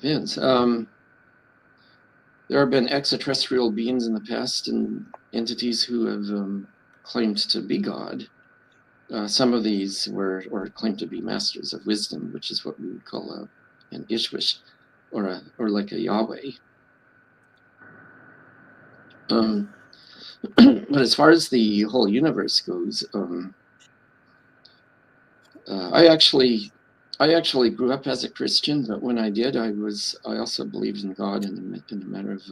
depends. There have been extraterrestrial beings in the past and entities who have claimed to be God. Some of these were or claimed to be masters of wisdom, which is what we would call an Ishwish, or like a Yahweh. But as far as the whole universe goes, I actually grew up as a Christian, but when I did, I also believed in God in the matter of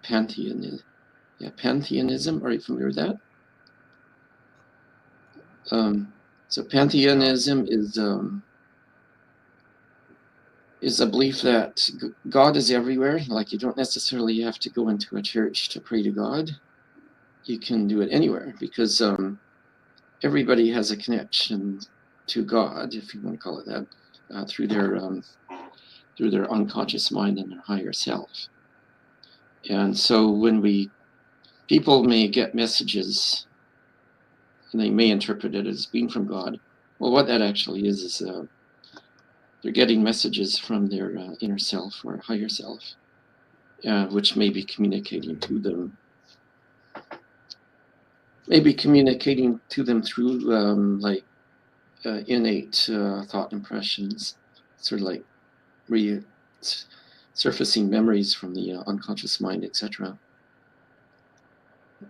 pantheism. Yeah, pantheism. Are you familiar with that? So pantheism is a belief that God is everywhere. Like, you don't necessarily have to go into a church to pray to God. You can do it anywhere, because everybody has a connection to God, if you want to call it that, through their unconscious mind and their higher self. And so when people may get messages, and they may interpret it as being from God. Well, what that actually is they're getting messages from their inner self or higher self, which may be communicating to them. Maybe communicating to them through like innate thought impressions, sort of like surfacing memories from the unconscious mind, etc.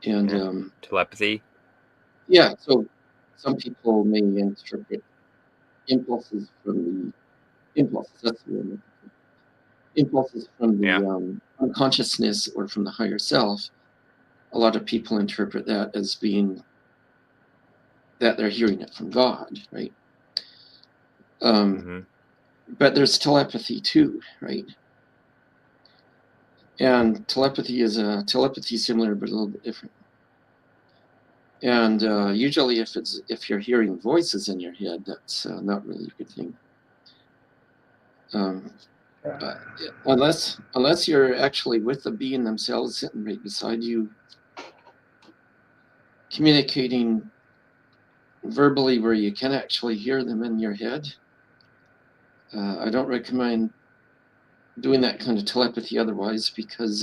And telepathy. Yeah, so some people may interpret impulses from the impulses. That's the word. Impulses from the unconsciousness or from the higher self. A lot of people interpret that as being that they're hearing it from God, right? But there's telepathy too, right? And telepathy is similar but a little bit different. And usually, if you're hearing voices in your head, that's not really a good thing. Unless you're actually with the being themselves sitting right beside you, communicating verbally where you can actually hear them in your head. I don't recommend doing that kind of telepathy otherwise, because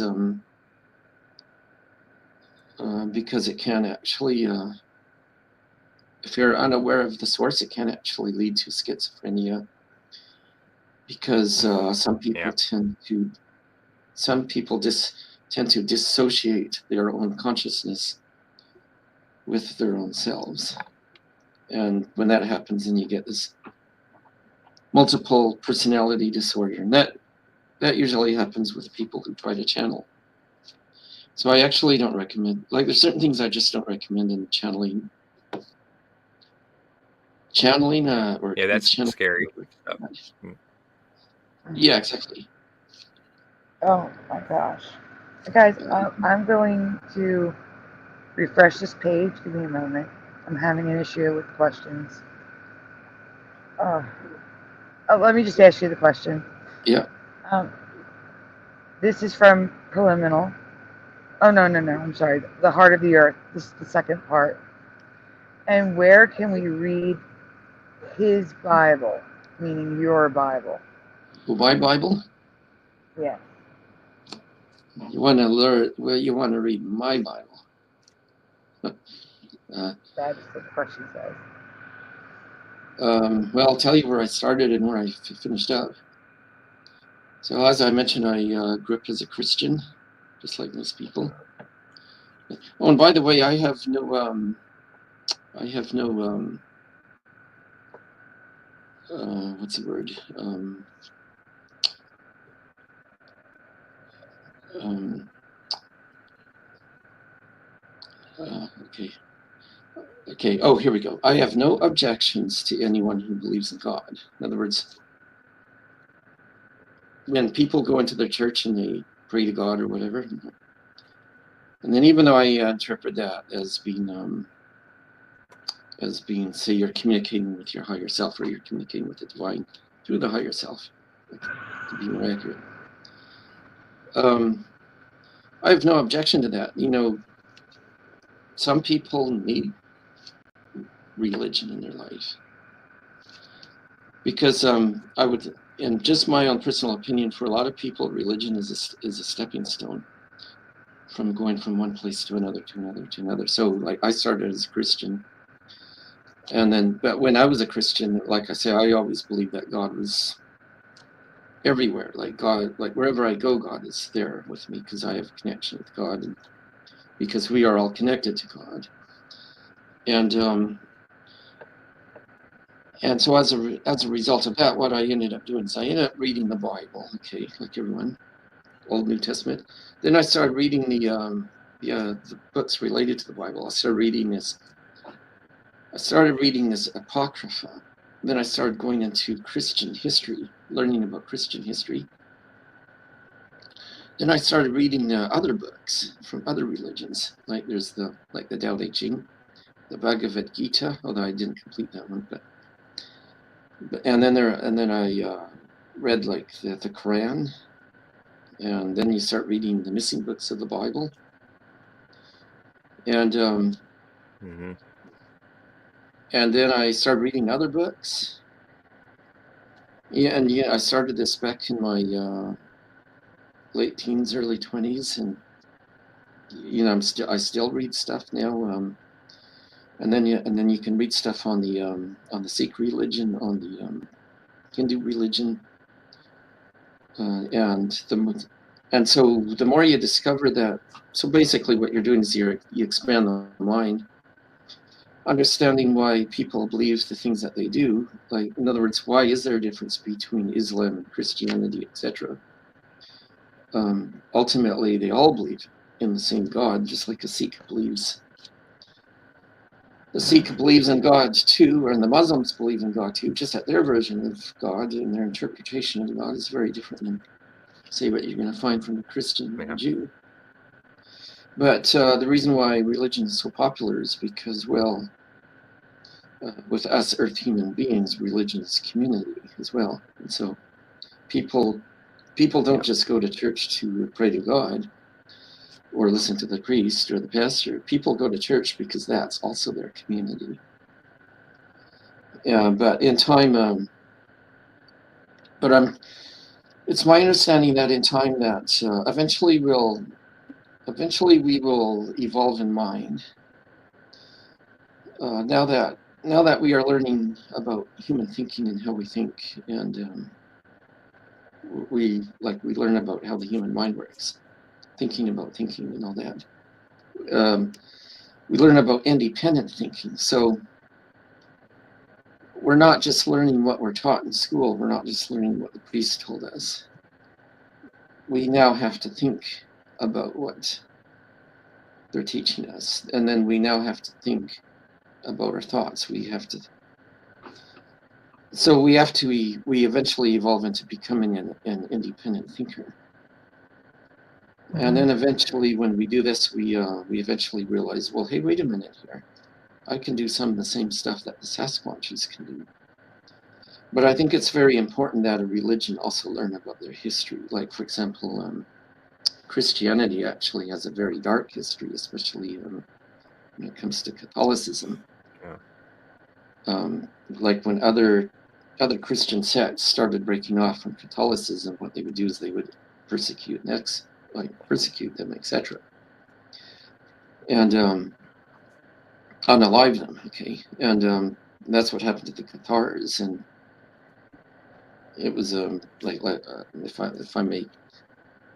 it can actually, if you're unaware of the source, it can actually lead to schizophrenia, because some people tend to dissociate their own consciousness with their own selves. And when that happens, then you get this multiple personality disorder. And that usually happens with people who try to channel. So I actually don't recommend, like, there's certain things I just don't recommend in channeling. Or yeah, that's scary. Yeah, exactly. Oh my gosh. Guys, I'm going to refresh this page. Give me a moment. I'm having an issue with questions. Let me just ask you the question. Yeah. This is from Preliminal. Oh, no. I'm sorry. The Heart of the Earth. This is the second part. And where can we read his Bible, meaning your Bible? My Bible? Yeah. You want to learn? Well, you want to read my Bible. That's what the question says. Well, I'll tell you where I started and where I finished up. So, as I mentioned, I grew up as a Christian, just like most people. Oh, and by the way, I have no what's the word? Okay. Oh, here we go. I have no objections to anyone who believes in God. In other words, when people go into their church and they pray to God or whatever, and then even though I interpret that as being, say, you're communicating with your higher self, or you're communicating with the divine through the higher self, to be more accurate. I have no objection to that. You know, some people need religion in their life, because and just my own personal opinion, for a lot of people, religion is a stepping stone from going from one place to another, to another, to another. So like I started as a Christian, and then, but when I was a Christian, like I say, I always believed that God was everywhere. Like God, like wherever I go, God is there with me because I have a connection with God, and because we are all connected to God. And so as a result of that, what I ended up doing is I ended up reading the Bible, okay, like everyone, Old New Testament. Then I started reading the books related to the Bible. I started reading this Apocrypha. Then I started going into Christian history, learning about Christian history. Then I started reading other books from other religions, like there's the Tao Te Ching, the Bhagavad Gita, although I didn't complete that one, and then I read like the Quran, and then you start reading the missing books of the Bible, and and then I started reading other books. Yeah, I started this back in my late teens, early 20s, and I still read stuff now. And then you can read stuff on the Sikh religion, on the Hindu religion, and so the more you discover that, so basically what you're doing is you expand the mind, understanding why people believe the things that they do. Like, in other words, why is there a difference between Islam and Christianity, etc.? Ultimately, they all believe in the same God, just like a Sikh believes. The Sikh believes in God too, and the Muslims believe in God too, just that their version of God and their interpretation of God is very different than, say, what you're going to find from a Christian or a Jew. But the reason why religion is so popular is because, well, with us Earth human beings, religion is community as well. And so people don't just go to church to pray to God or listen to the priest or the pastor. People go to church because that's also their community. But in time, it's my understanding that in time that eventually we will evolve in mind. Now that we are learning about human thinking and how we think, and we learn about how the human mind works, thinking about thinking and all that. We learn about independent thinking. So we're not just learning what we're taught in school. We're not just learning what the priest told us. We now have to think about what they're teaching us. And then we now have to think about our thoughts. We eventually evolve into becoming an independent thinker. And then eventually, when we do this, we eventually realize, well, hey, wait a minute here. I can do some of the same stuff that the Sasquatches can do. But I think it's very important that a religion also learn about their history. Like, for example, Christianity actually has a very dark history, especially when it comes to Catholicism. Like when other Christian sects started breaking off from Catholicism, what they would do is they would persecute them, etc. And unalive them, okay? And that's what happened to the Cathars, and it was if I may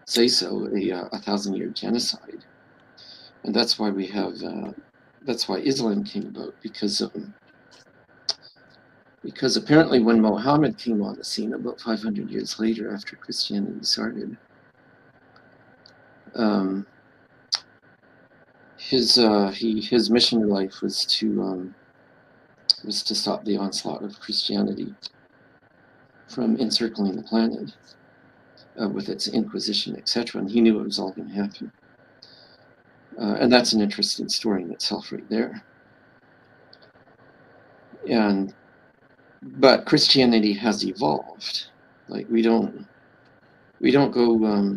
say so, a 1,000-year genocide. And that's why we have that's why Islam came about, because apparently when Muhammad came on the scene about 500 years later after Christianity started, his mission in life was to stop the onslaught of Christianity from encircling the planet with its Inquisition, etc. And he knew it was all going to happen. And that's an interesting story in itself right there. But Christianity has evolved. Like, we don't go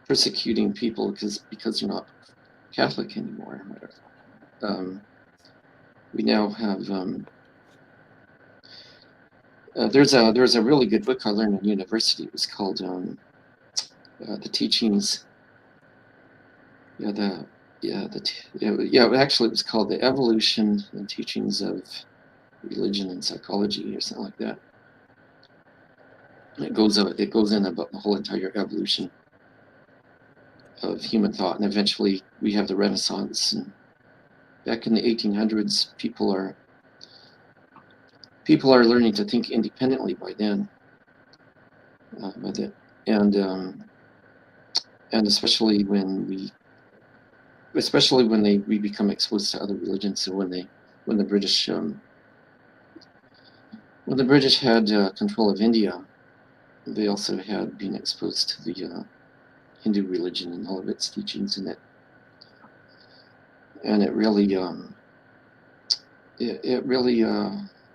persecuting people because you're not Catholic anymore. We now have there's a really good book I learned in university. It was called The Teachings. Actually, it was called The Evolution and Teachings of Religion and Psychology, or something like that. It goes in about the whole entire evolution of human thought, and eventually we have the Renaissance. And back in the 1800s, people are learning to think independently by then. And especially when we become exposed to other religions. So when the British had control of India, they also had been exposed to the Hindu religion and all of its teachings in it, and it really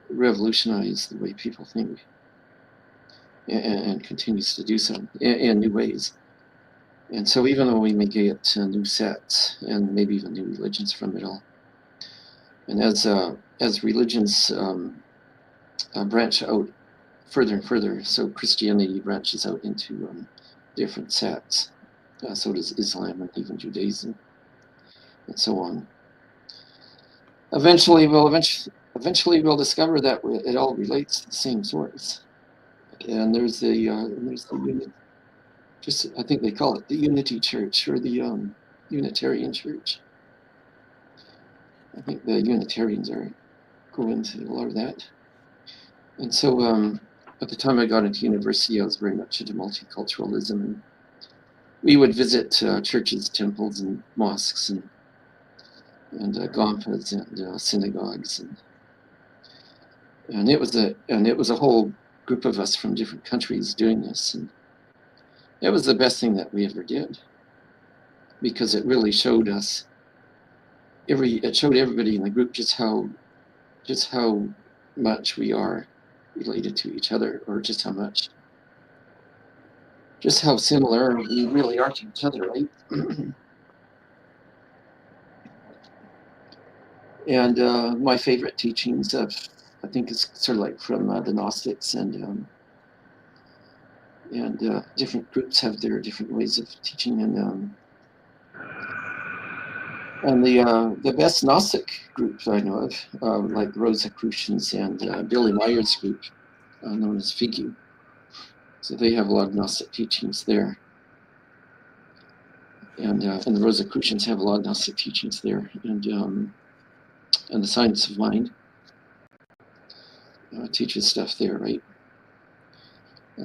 revolutionized the way people think, and continues to do so in new ways. And so even though we may get new sects and maybe even new religions from it all, and as religions branch out further and further, so Christianity branches out into different sects, so does Islam and even Judaism, and so on. Eventually we'll discover that it all relates to the same source. And there's the unit. I think they call it the Unity Church, or the Unitarian Church. I think the Unitarians go into a lot of that. And so at the time I got into university, I was very much into multiculturalism, and we would visit churches, temples, and mosques, and gompas, and synagogues, and it was a whole group of us from different countries doing this, and it was the best thing that we ever did, because it really showed us it showed everybody in the group just how much we are related to each other, or just how similar we really are to each other, right? And my favorite teachings I think is sort of like from the Gnostics, and different groups have their different ways of teaching, and the best Gnostic groups I know of, like Rosicrucians and Billy Meyer's group, known as Figu. So they have a lot of Gnostic teachings there, and the Rosicrucians have a lot of Gnostic teachings there, and the Science of Mind teaches stuff there, right?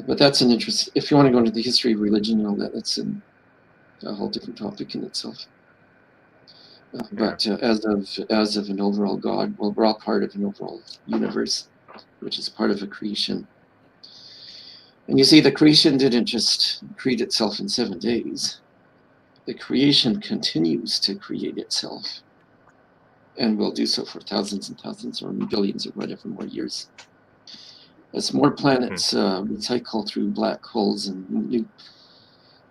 But that's an interest. If you want to go into the history of religion and all that, that's a whole different topic in itself. But as of an overall God, well, we're all part of an overall universe, which is part of a creation. And you see, the creation didn't just create itself in 7 days. The creation continues to create itself, and will do so for thousands and thousands, or billions, or whatever more years. As more planets recycle through black holes, and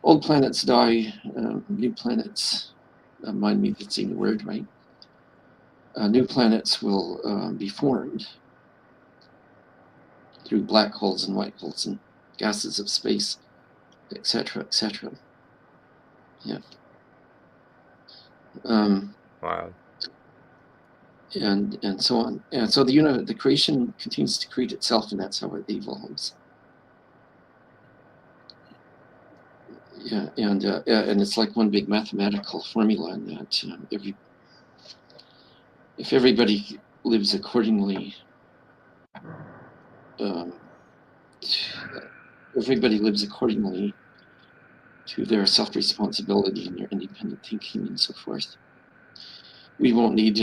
old planets die, new planets, mind me if it's saying the word right, new planets will be formed through black holes and white holes and gases of space, etc., etc. Yeah. Wow. And so on. And so the creation continues to create itself, and that's how it evolves. Yeah, and it's like one big mathematical formula, in that if everybody lives accordingly, to their self-responsibility and their independent thinking and so forth, we won't need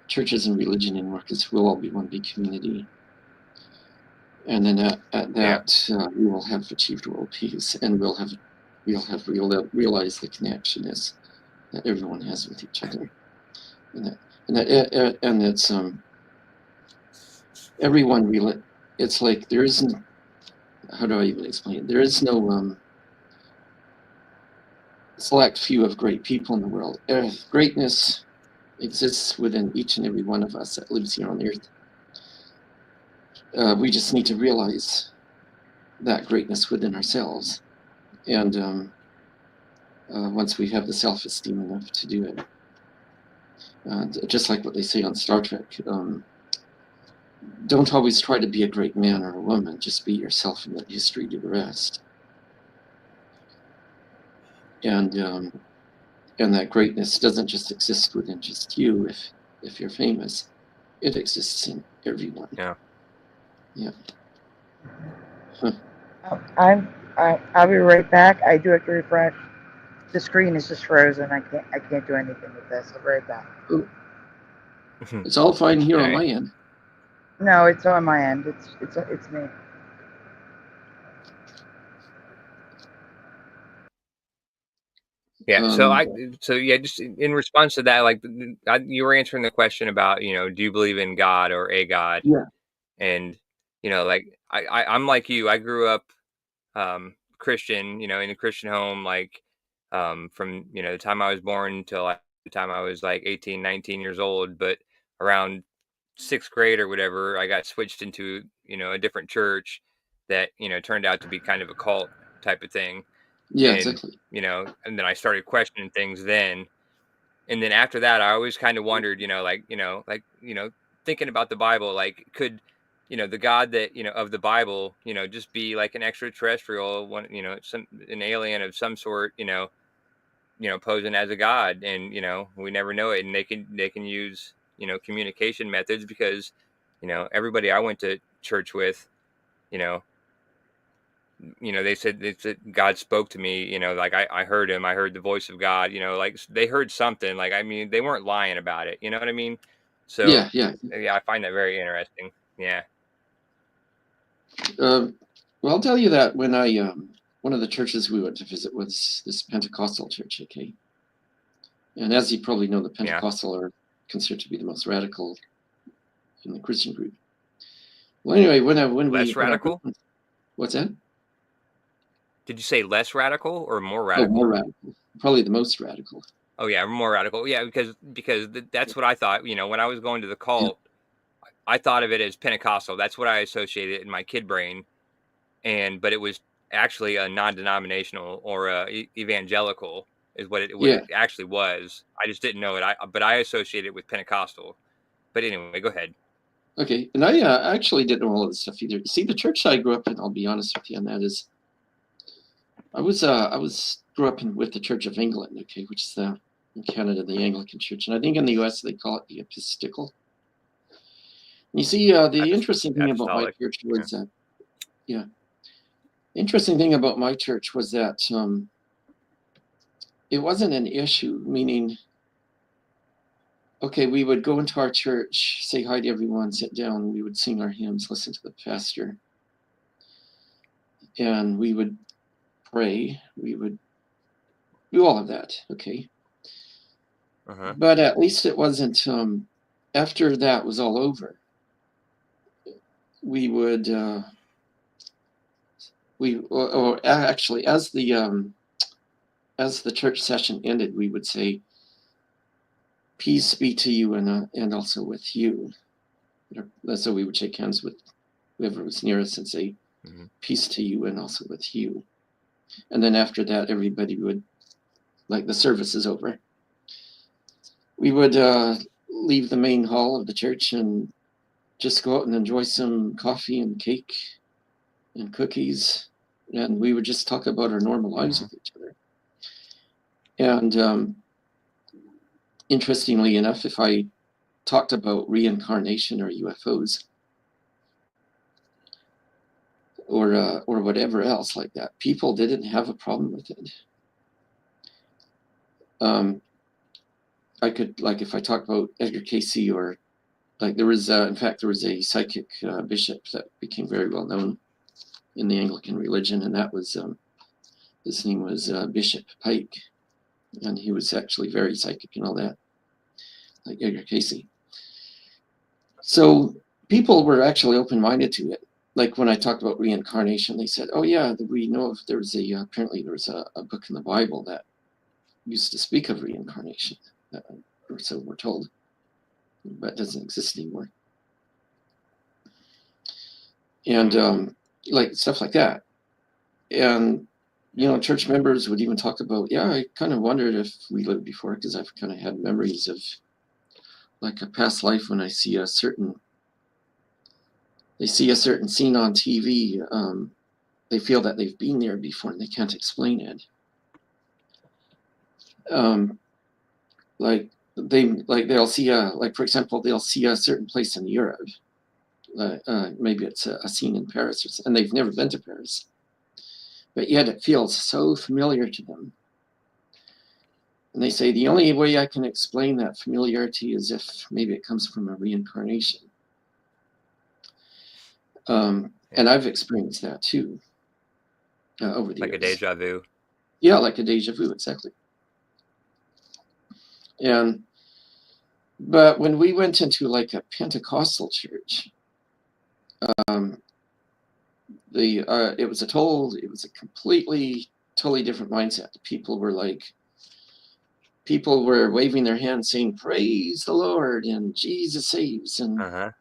churches and religion anymore, because we'll all be one big community. And then at that, we will have achieved world peace, and we'll have realized the connection that everyone has with each other, and it's everyone. It's like there isn't. How do I even explain it? There is no select few of great people in the world. Greatness exists within each and every one of us that lives here on Earth. we just need to realize that greatness within ourselves. And once we have the self-esteem enough to do it, just like what they say on Star Trek, don't always try to be a great man or a woman, just be yourself and let history do the rest. And that greatness doesn't just exist within just you if you're famous. It exists in everyone. Yeah. Yeah. I'll be right back. I do have to refresh. The screen is just frozen. I can't do anything with this. I'll be right back. It's all fine here on Right. my end. No, it's on my end. It's me. Yeah. So yeah, just in response to that, like you were answering the question about, do you believe in God or a God? Yeah. And, like I'm like you, I grew up Christian, in a Christian home, like from, the time I was born until the time I was like 18, 19 years old. But around 6th grade or whatever, I got switched into, a different church that, turned out to be kind of a cult type of thing. Yeah, And, exactly. and then I started questioning things then. And then after that, I always kind of wondered, thinking about the Bible, like could, the God that, of the Bible, just be like an extraterrestrial one, an alien of some sort, posing as a God, and, we never know it. And they can use, communication methods because, everybody I went to church with, they said God spoke to me, like I heard him, I heard the voice of God, like they heard something, like, I mean, they weren't lying about it. You know what I mean? So Yeah. I find that very interesting. Yeah. Well, I'll tell you that when one of the churches we went to visit was this Pentecostal church, okay? And as you probably know, the Pentecostal are considered to be the most radical in the Christian group. Well, anyway, Less radical? What's that? Did you say less radical or more Oh, radical? more radical. Probably the most radical. Oh yeah, more radical. Yeah, because that's what I thought. When I was going to the cult, I thought of it as Pentecostal. That's what I associated in my kid brain. But it was actually a non-denominational or evangelical is what it actually was. I just didn't know it. But I associated it with Pentecostal. But anyway, go ahead. Okay, and I actually didn't know all of this stuff either. See, the church I grew up in, I'll be honest with you, and that is, I grew up with the Church of England, okay, which is in Canada the Anglican Church, and I think in the U.S. they call it the Episcopal. And you see, the interesting thing about my church was that, interesting thing about my church was that it wasn't an issue, meaning, okay, we would go into our church, say hi to everyone, sit down, we would sing our hymns, listen to the pastor, and we would pray, we would do all of that, okay? But at least it wasn't, after that was all over, we would, actually, as the church session ended, we would say, peace be to you and also with you. So we would shake hands with whoever was near us and say, peace to you and also with you. And then after that, everybody would, like the service is over, we would leave the main hall of the church and just go out and enjoy some coffee and cake and cookies. And we would just talk about our normal lives with each other. And interestingly enough, if I talked about reincarnation or UFOs or whatever else like that, people didn't have a problem with it. I could, like, if I talk about Edgar Casey, or like there was, in fact, there was a psychic bishop that became very well known in the Anglican religion, and that was, his name was Bishop Pike, and he was actually very psychic and all that, like Edgar Casey. So people were actually open-minded to it. Like when I talked about reincarnation, they said, oh yeah, we know if there was apparently there was a book in the Bible that used to speak of reincarnation, or so we're told, but it doesn't exist anymore. and like stuff like that. And you know, church members would even talk about, yeah, I kind of wondered if we lived before, because I've kind of had memories of like a past life when they see a certain scene on TV. They feel that they've been there before and they can't explain it. They'll see like, for example, they'll see a certain place in Europe. Maybe it's a scene in Paris, and they've never been to Paris, but yet it feels so familiar to them. And they say, the only way I can explain that familiarity is if maybe it comes from a reincarnation. And I've experienced that too over the years. Like a deja vu. Yeah, like a deja vu, exactly. But when we went into like a Pentecostal church, it was a completely, totally different mindset. People were waving their hands saying, praise the Lord, and Jesus saves, and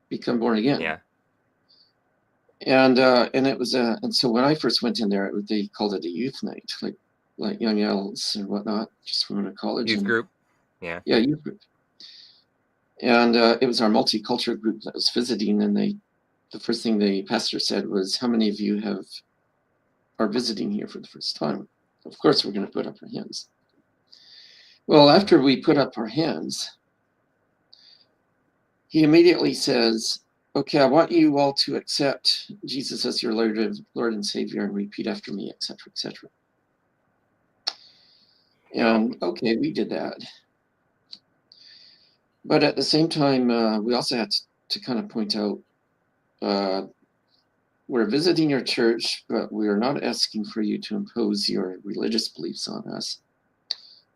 become born again. Yeah. And it was and so when I first went in there, they called it a youth night, like young adults and whatnot, just from a college. Youth group. Yeah. Yeah, youth group. And it was our multicultural group that was visiting, and the first thing the pastor said was, how many of you are visiting here for the first time? Of course, we're going to put up our hands. Well, after we put up our hands, he immediately says, okay, I want you all to accept Jesus as your Lord and Savior and repeat after me, etc., etc. And okay, we did that. But at the same time, we also had to kind of point out, we're visiting your church, but we are not asking for you to impose your religious beliefs on us,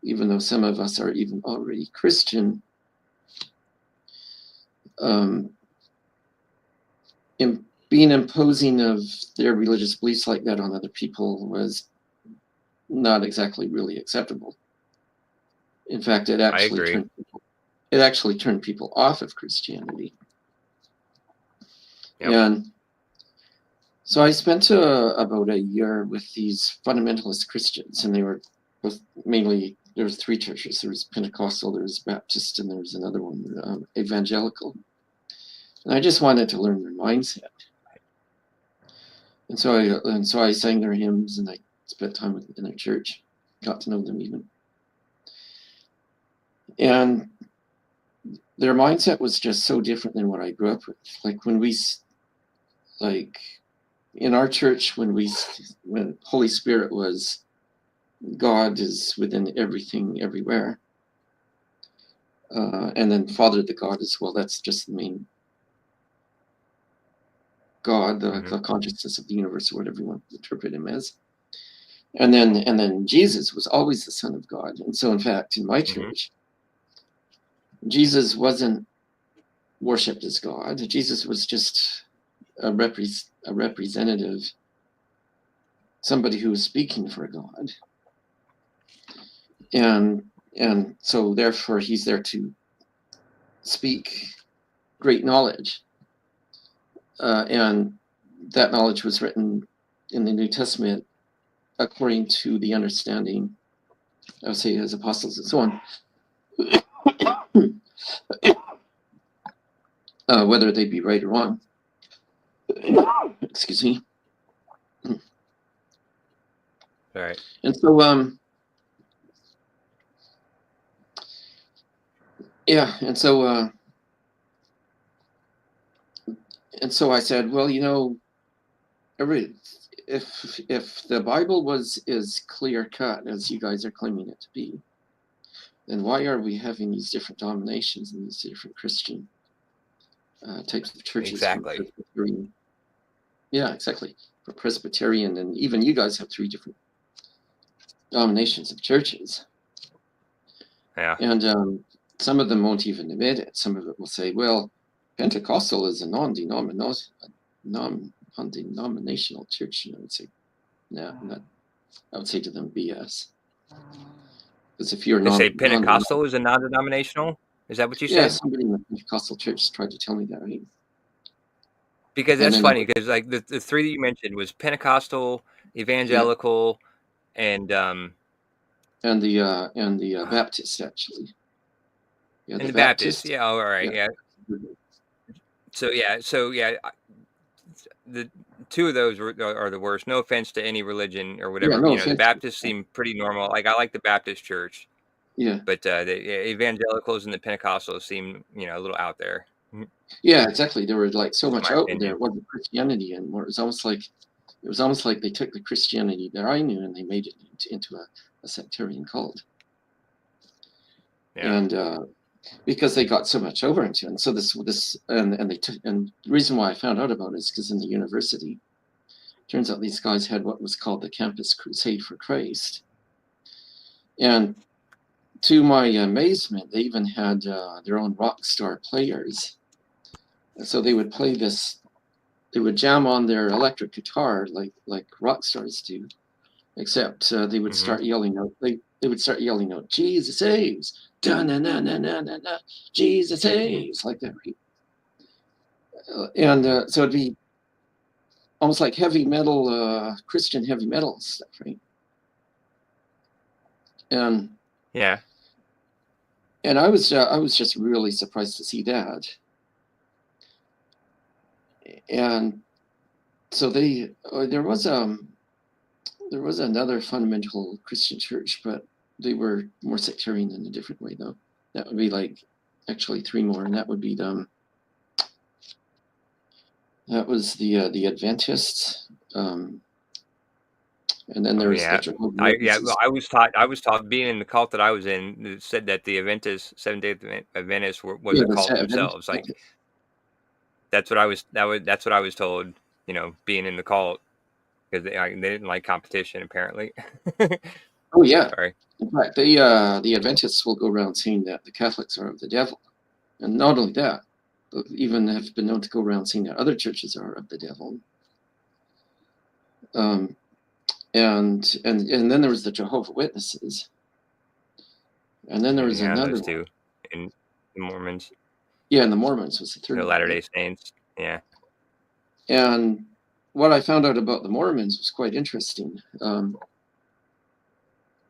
even though some of us are even already Christian. Being imposing of their religious beliefs like that on other people was not exactly really acceptable. In fact, it actually turned people off of Christianity. Yep. And so I spent about a year with these fundamentalist Christians, and they were mainly, there was three churches. There was Pentecostal, there was Baptist, and there was another one, evangelical. And I just wanted to learn their mindset. And so I sang their hymns, and I spent time in their church, got to know them even. And their mindset was just so different than what I grew up with. Like in our church, when Holy Spirit was, God is within everything, everywhere. And then Father the God as well. That's just the main God, the consciousness of the universe, or whatever you want to interpret him as. And then Jesus was always the Son of God. And so in fact, in my church, Jesus wasn't worshipped as God. Jesus was just a representative, somebody who was speaking for God. And so therefore he's there to speak great knowledge. And that knowledge was written in the New Testament according to the understanding, I would say, his apostles and so on. Whether they be right or wrong. Excuse me. All right. And so, yeah, and so I said, well, you know, if the Bible is clear cut as you guys are claiming it to be, then why are we having these different denominations and these different Christian types of churches? Exactly. Yeah, exactly. For Presbyterian, and even you guys have 3 different denominations of churches. Yeah. And some of them won't even admit it. Some of it will say, well, Pentecostal is a non-denominational church. And I would say, no, I would say to them, BS. Because if you're They say Pentecostal is a non-denominational? Is that what you said? Yeah, somebody in the Pentecostal church tried to tell me that. Right? Because And that's then funny, because like the three that you mentioned was Pentecostal, evangelical, and the Baptist actually. Yeah, and the the Baptist. Baptist. Yeah, all right, Yeah. yeah. So yeah, the two of those are the worst. No offense to any religion or Yeah, whatever. no You know, the offense. Baptists seem pretty normal. Like I like the Baptist church, Yeah. but the evangelicals and the Pentecostals seem, you know, a little out there. Yeah, exactly. There were like so That's much my out opinion. there. It wasn't Christianity anymore. It was almost like they took the Christianity that I knew and they made it into a sectarian cult. Yeah. And because they got so much over into it. And so the reason why I found out about it is because in the university, turns out these guys had what was called the Campus Crusade for Christ. And to my amazement, they even had their own rock star players. And so they would play this, they would jam on their electric guitar like rock stars do, except they would start yelling out, they would start yelling out, Jesus saves, da-na-na-na-na-na-na, Jesus saves, like that. And so it'd be almost like heavy metal, Christian heavy metal stuff, right? And yeah, and I was just really surprised to see that. And so there was another fundamental Christian church, but they were more sectarian in a different way, though. That would be like actually three more, and that would be that was the Adventists, and then there was the Jehovah's Witnesses. I was taught being in the cult that I was in, it said that the Adventists, Seventh-day Adventists was a cult themselves. Like that's what I was told, you know, being in the cult, because they didn't like competition apparently. Oh yeah. Sorry. In fact, the Adventists will go around saying that the Catholics are of the devil, and not only that, but even have been known to go around saying that other churches are of the devil. And then there was the Jehovah's Witnesses, and then there was another those two, and the Mormons. Yeah, and the Mormons was the third The one. Latter-day Saints. Yeah. And what I found out about the Mormons was quite interesting.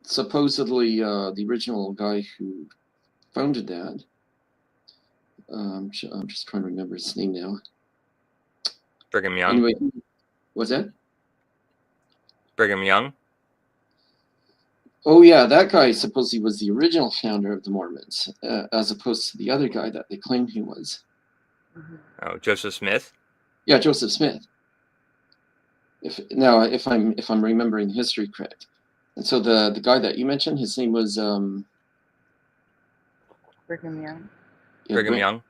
Supposedly, the original guy who founded that, I'm just trying to remember his name now. Brigham Young. Anyway, what's that? Brigham Young. Oh yeah, that guy supposedly was the original founder of the Mormons, as opposed to the other guy that they claim he was. Oh, Joseph Smith. Yeah, Joseph Smith. If I'm remembering history correct, and so the guy that you mentioned, his name was Brigham Young. Yeah, Brigham Young.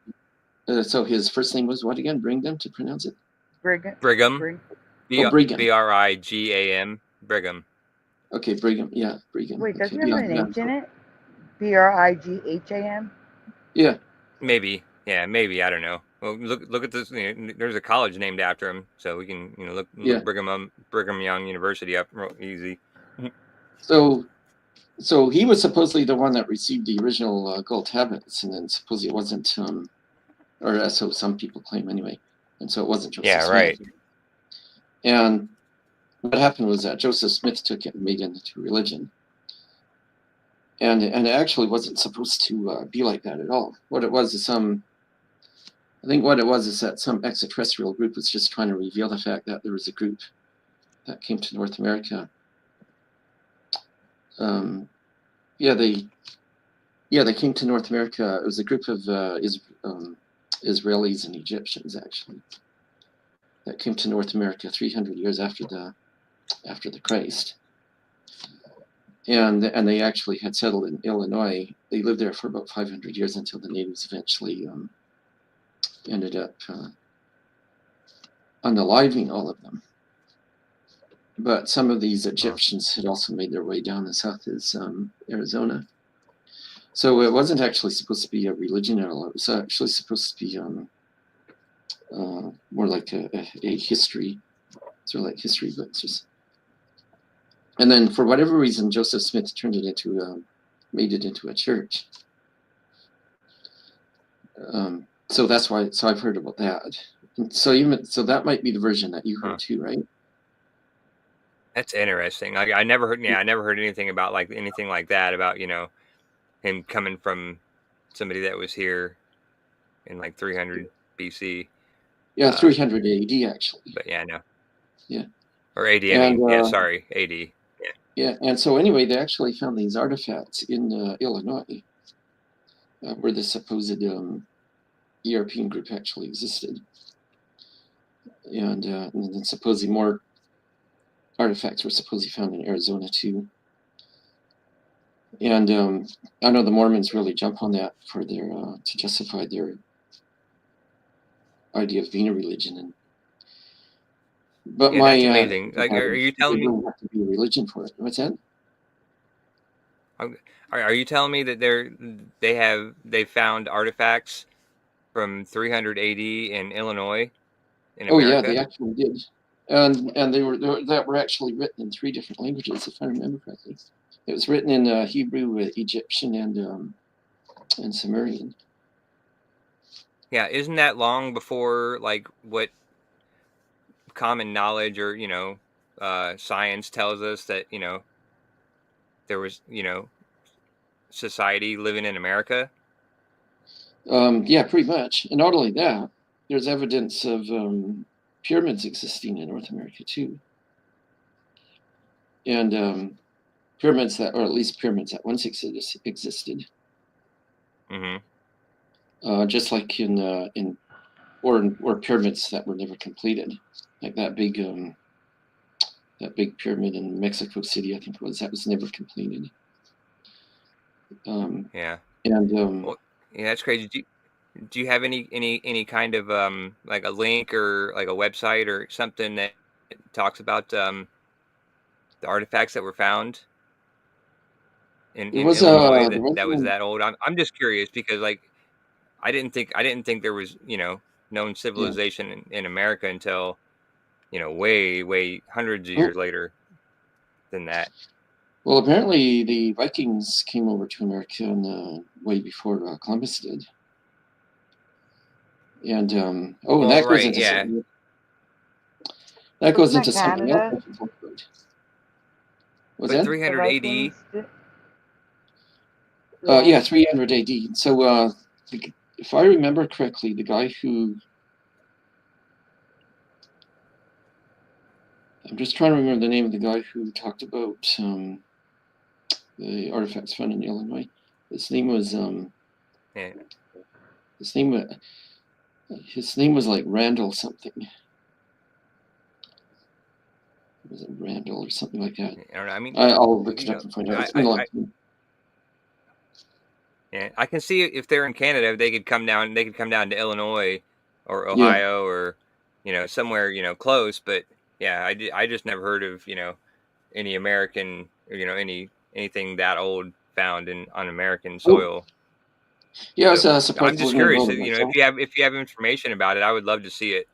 So his first name was what again? Bring them to pronounce it. Brigham. Brigham. B-R-I-G-A-M. Brigham. Okay, Brigham. Yeah, Brigham. Wait, doesn't okay. it have an H in it? B-R-I-G-H-A-M? Yeah. Maybe. Yeah, maybe. I don't know. Well, look at this. You know, there's a college named after him, so we can, you know, look Brigham Young University up real easy. So he was supposedly the one that received the original gold tablets, and then supposedly it wasn't, or so some people claim anyway, and so it wasn't Joseph Smith. Right. And what happened was that Joseph Smith took it and made it into religion, and it actually wasn't supposed to be like that at all. What it was is that some extraterrestrial group was just trying to reveal the fact that there was a group that came to North America. They came to North America. It was a group of Israelis and Egyptians actually that came to North America 300 years after the Christ, and they actually had settled in Illinois. They lived there for about 500 years until the natives eventually ended up unaliving all of them. But some of these Egyptians had also made their way down as south as Arizona. So it wasn't actually supposed to be a religion at all. It was actually supposed to be more like a history, sort of like history books. And then for whatever reason, Joseph Smith made it into a church. So that's why. So I've heard about that. So that might be the version that you heard too, right? That's interesting. Like I never heard. Yeah, I never heard anything about like anything like that about him coming from somebody that was here in like 300 BC. Yeah, 300 AD actually. But yeah, no. Yeah. Or AD. I mean, yeah. Sorry, AD. Yeah. Yeah, and so anyway, they actually found these artifacts in Illinois, where the supposed European group actually existed, and then supposedly more artifacts were supposedly found in Arizona too. And I know the Mormons really jump on that for their to justify their idea of being a religion. But yeah, my that's amazing. Like, are you telling me have to be a religion for it? What's that? Are you telling me that they found artifacts from 300 AD in Illinois, in America? Oh yeah, they actually did, and they were actually written in 3 different languages, if I remember correctly. It was written in Hebrew, Egyptian, and Sumerian. Yeah, isn't that long before like what common knowledge or science tells us that there was society living in America? Yeah, pretty much. And not only that, there's evidence of pyramids existing in North America too, and pyramids that, or at least pyramids that once existed. Mm-hmm. Just like or pyramids that were never completed, like that big pyramid in Mexico City, I think it was, that was never completed. Yeah. And well, yeah, that's crazy. Do you have any kind of like a link or like a website or something that talks about the artifacts that were found in Illinois that was that old? I'm just curious because like I didn't think there was known civilization in America until way hundreds of years later than that. Well, apparently the Vikings came over to America way before Columbus did. And that goes into something. That goes into something else. Was that 300 AD? Yeah, 300 AD. So if I remember correctly, the guy who, I'm just trying to remember the name of the guy who talked about the artifacts found in Illinois. His name was his name was like Randall something. Was it Randall or something like that? I don't know. I mean, I'll look it up and find out. It's been a long time. Yeah, I can see if they're in Canada, they could come down. They could come down to Illinois or Ohio or somewhere close. But yeah, I just never heard of any American or anything that old found on American soil. Yeah, so I'm just curious. If you have information about it, I would love to see it.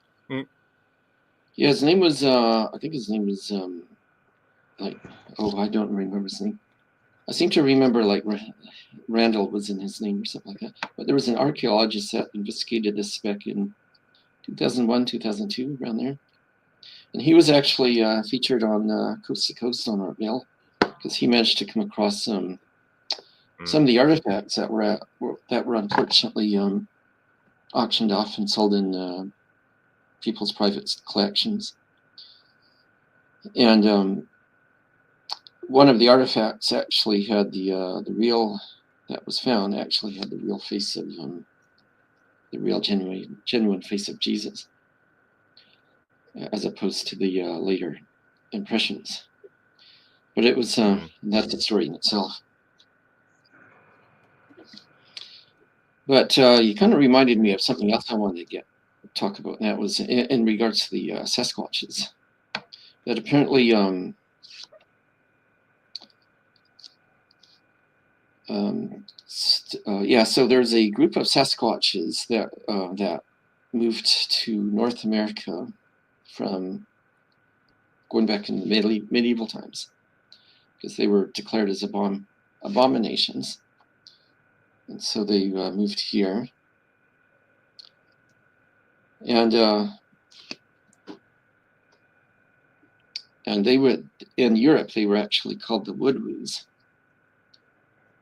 Yeah, his name was I think his name was I don't remember his name. I seem to remember like Randall was in his name or something like that. But there was an archaeologist that investigated this back in 2001, 2002, around there. And he was actually featured on Coast to Coast on our mail because he managed to come across some of the artifacts that were unfortunately auctioned off and sold in people's private collections. And one of the artifacts actually had the real that was found actually had the real face of the real genuine face of Jesus, as opposed to the later impressions. But it was that's a story in itself. But you kind of reminded me of something else I wanted to talk about, and that was in regards to the Sasquatches. That apparently so there's a group of Sasquatches that moved to North America from going back in the medieval times, because they were declared as abominations, and so they moved here. and they would, in Europe, they were actually called the woodwees.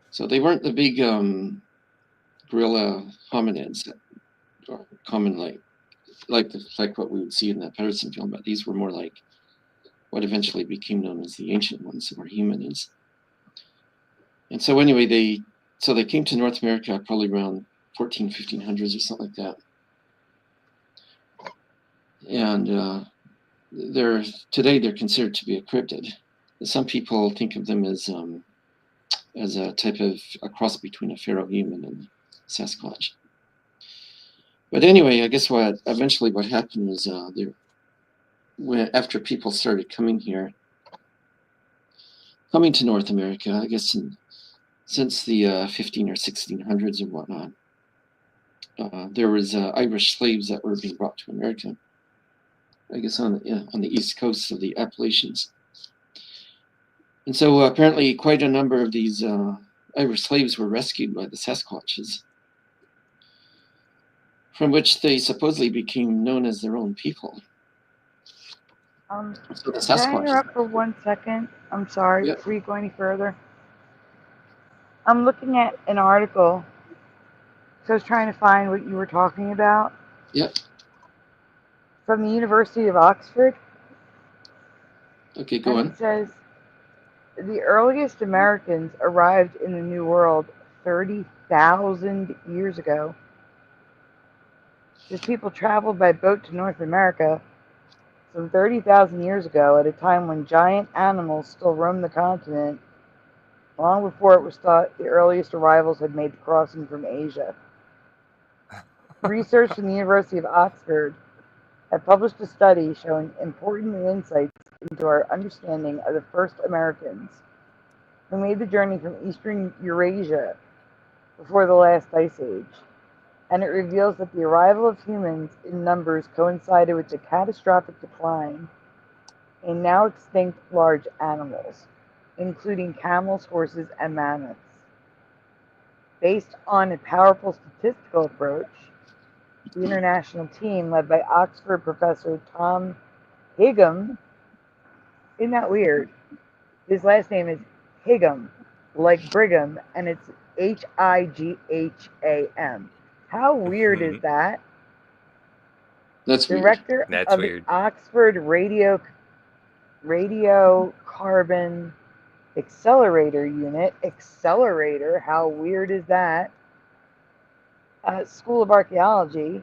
So they weren't the big gorilla hominids that are common like what we would see in the Patterson film, but these were more like what eventually became known as the ancient ones, or humanids. And so anyway, they came to North America probably around 1500s or something like that. And today they're considered to be a cryptid. Some people think of them as a type of a cross between a pharaoh human and Sasquatch. But anyway, I guess what happened was after people started coming to North America, I guess since the 15 or 1600s and whatnot, there was Irish slaves that were being brought to America, I guess on the east coast of the Appalachians. And so apparently quite a number of these Irish slaves were rescued by the Sasquatches, from which they supposedly became known as their own people. So the Can I interrupt for 1 second? I'm sorry, before you go any further. I'm looking at an article, so I was trying to find what you were talking about. Yep. From the University of Oxford. Okay, go on. It says, the earliest Americans arrived in the New World 30,000 years ago. These people traveled by boat to North America some 30,000 years ago, at a time when giant animals still roamed the continent, long before it was thought the earliest arrivals had made the crossing from Asia. Research from the University of Oxford have published a study showing important new insights into our understanding of the first Americans who made the journey from eastern Eurasia before the last ice age. And it reveals that the arrival of humans in numbers coincided with the catastrophic decline in now extinct large animals, including camels, horses, and mammoths. Based on a powerful statistical approach, the international team, led by Oxford professor Tom Higham, isn't that weird? His last name is Higham, like Brigham, and it's Higham. How weird is that? That's Director weird. of the Oxford Radiocarbon Accelerator Unit. Accelerator, how weird is that? School of Archaeology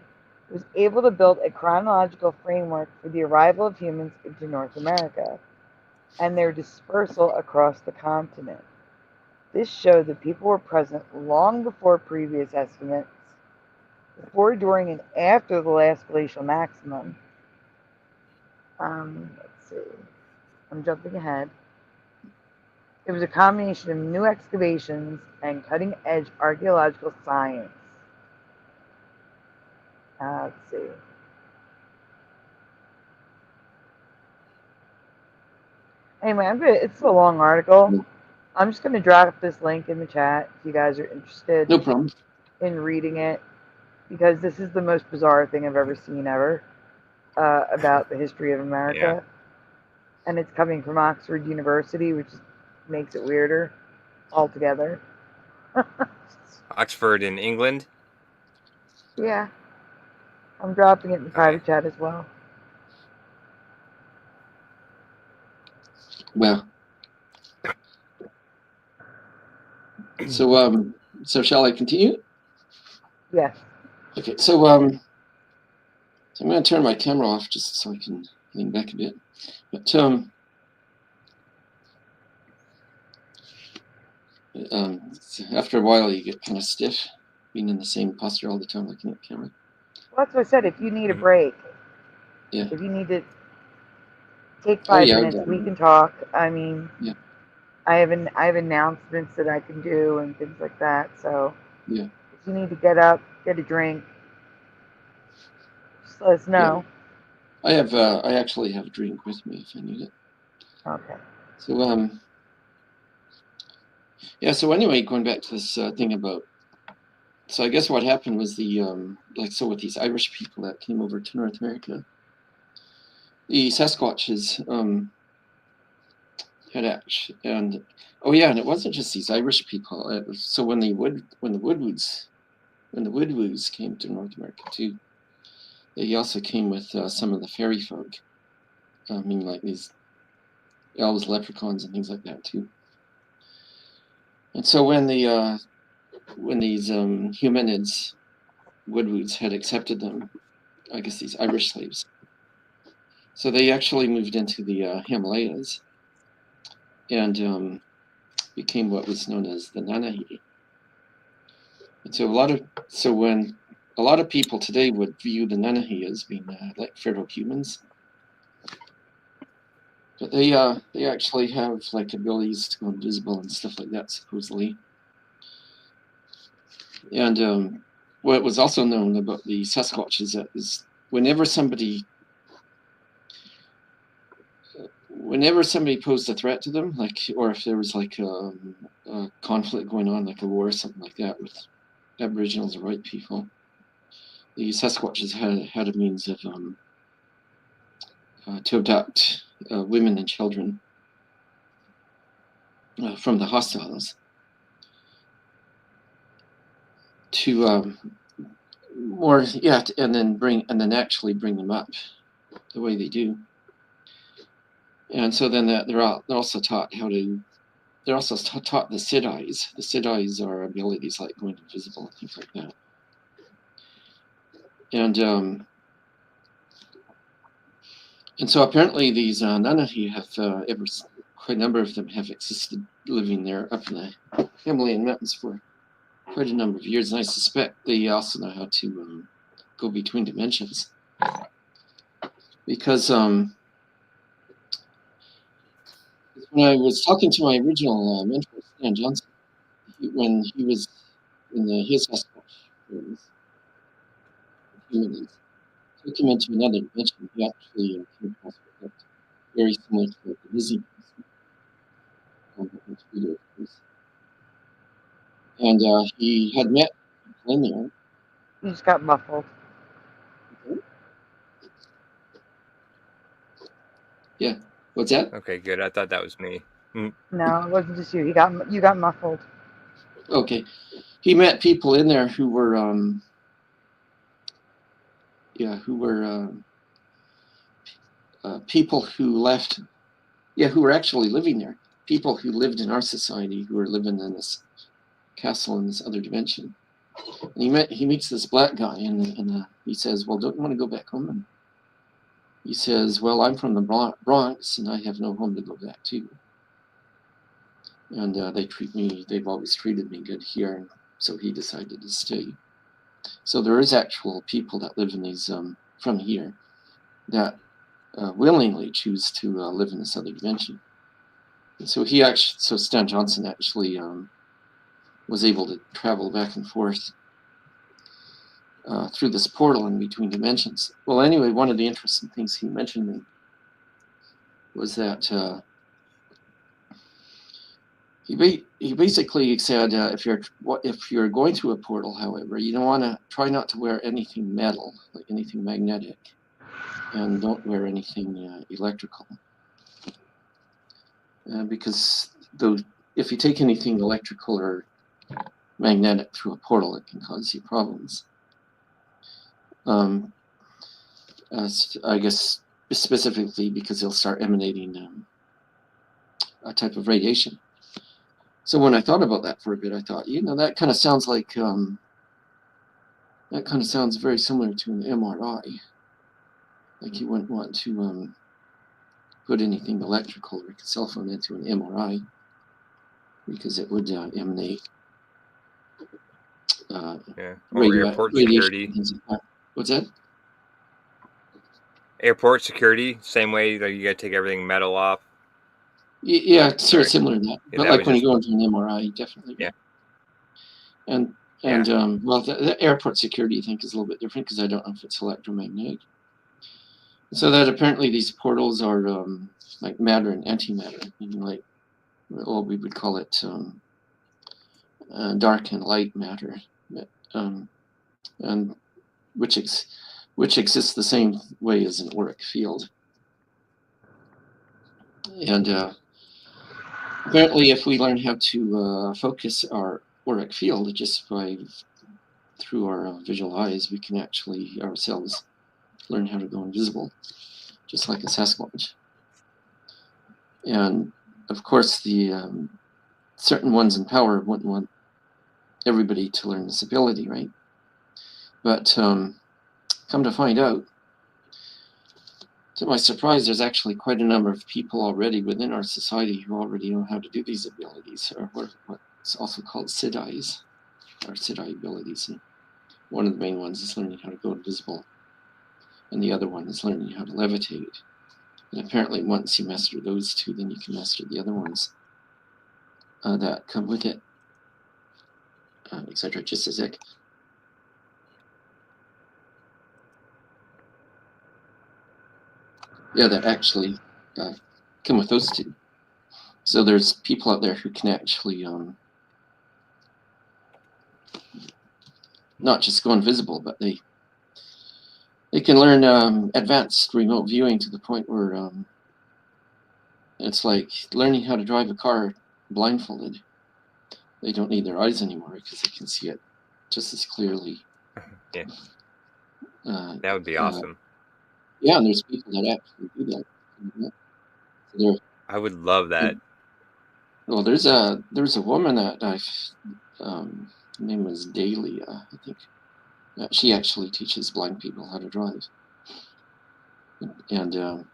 was able to build a chronological framework for the arrival of humans into North America and their dispersal across the continent. This showed that people were present long before previous estimates, before, during, and after the last glacial maximum. Let's see. I'm jumping ahead. It was a combination of new excavations and cutting-edge archaeological science. Let's see. Anyway, it's a long article. I'm just going to drop this link in the chat if you guys are interested. No problem. In reading it, because this is the most bizarre thing I've ever seen about the history of America. Yeah. And it's coming from Oxford University, which makes it weirder altogether. Oxford in England? Yeah. I'm dropping it in the private chat as well. Well. So shall I continue? Yes. Okay, so I'm going to turn my camera off just so I can lean back a bit. But after a while, you get kind of stiff, being in the same posture all the time, looking at the camera. Well, that's what I said. If you need a break, if you need to take 5 minutes, we can talk. I mean, I have announcements that I can do and things like that. So if you need to get up, get a drink, just let us know. Yeah. I actually have a drink with me if I need it. Okay. So so anyway, going back to this thing about so I guess what happened was so with these Irish people that came over to North America, the Sasquatches had actually, and it wasn't just these Irish people. So when the Woodwoods came to North America too, they also came with some of the fairy folk. I mean, like these elves, leprechauns, and things like that too. And so when these Humanids, Woodwoods, had accepted them, I guess these Irish slaves, so they actually moved into the Himalayas and became what was known as the Nanahi. And so when a lot of people today would view the Nanahi as being like feral humans, but they actually have like abilities to go invisible and stuff like that, supposedly. And what was also known about the Sasquatch is that whenever somebody posed a threat to them, like, or if there was like a conflict going on, like a war or something like that with Aboriginals or white people, the Sasquatches had a means of to abduct women and children from the hostiles to and then actually bring them up the way they do. And so then they're also taught the Siddhis. The Siddhis are abilities like going invisible and things like that. And so apparently these Nanahi have quite a number of them have existed living there up in the Himalayan mountains for quite a number of years, and I suspect they also know how to go between dimensions, because when I was talking to my original mentor, Stan Johnson, when he was in his Sasquatch humans, took him into another dimension. He actually came across what looked very similar to the Disney and he had met people in there. You just got muffled. Yeah. What's that? Okay, good. I thought that was me. No, it wasn't just you. You got muffled. Okay. He met people in there who were people who left, who were actually living there. People who lived in our society who were living in this castle in this other dimension. And he meets this black guy and he says, "Well, don't you want to go back home?" And he says, "Well, I'm from the Bronx and I have no home to go back to. And they've always treated me good here." And so he decided to stay. So there is actual people that live in these, from here, that willingly choose to live in this other dimension. And so Stan Johnson actually was able to travel back and forth through this portal in between dimensions. Well, anyway, one of the interesting things he mentioned to me was that he basically said if you're going through a portal, however, you don't want to try not to wear anything metal, like anything magnetic, and don't wear anything electrical, because if you take anything electrical or magnetic through a portal, it can cause you problems. I guess specifically because they'll start emanating a type of radiation. So when I thought about that for a bit, I thought, that kind of sounds like that kind of sounds very similar to an MRI. Like you wouldn't want to put anything electrical like a cell phone into an MRI because it would emanate or airport security. Like what's that? Airport security, same way that you got to take everything metal off. Yeah, it's sort of similar to that. Yeah, but that like when you go into an MRI, definitely. Yeah. And well, the airport security I think is a little bit different because I don't know if it's electromagnetic. So that apparently these portals are like matter and antimatter, meaning like, well, we would call it dark and light matter. and which exists the same way as an auric field. And apparently, if we learn how to focus our auric field just through our visual eyes, we can actually ourselves learn how to go invisible, just like a Sasquatch. And of course, the certain ones in power wouldn't want everybody to learn this ability, right? But come to find out, to my surprise, there's actually quite a number of people already within our society who already know how to do these abilities, or what's also called SIDIs, or SIDI abilities. And one of the main ones is learning how to go invisible, and the other one is learning how to levitate. And apparently, once you master those two, then you can master the other ones that come with it, etc. Just as it. Yeah, that actually come with those two. So there's people out there who can actually not just go invisible, but they can learn advanced remote viewing to the point where it's like learning how to drive a car blindfolded. They don't need their eyes anymore because they can see it just as clearly. Yeah. That would be awesome. Yeah, and there's people that actually do that. So I would love that. well, there's a woman that her name was Dahlia, I think. She actually teaches blind people how to drive, and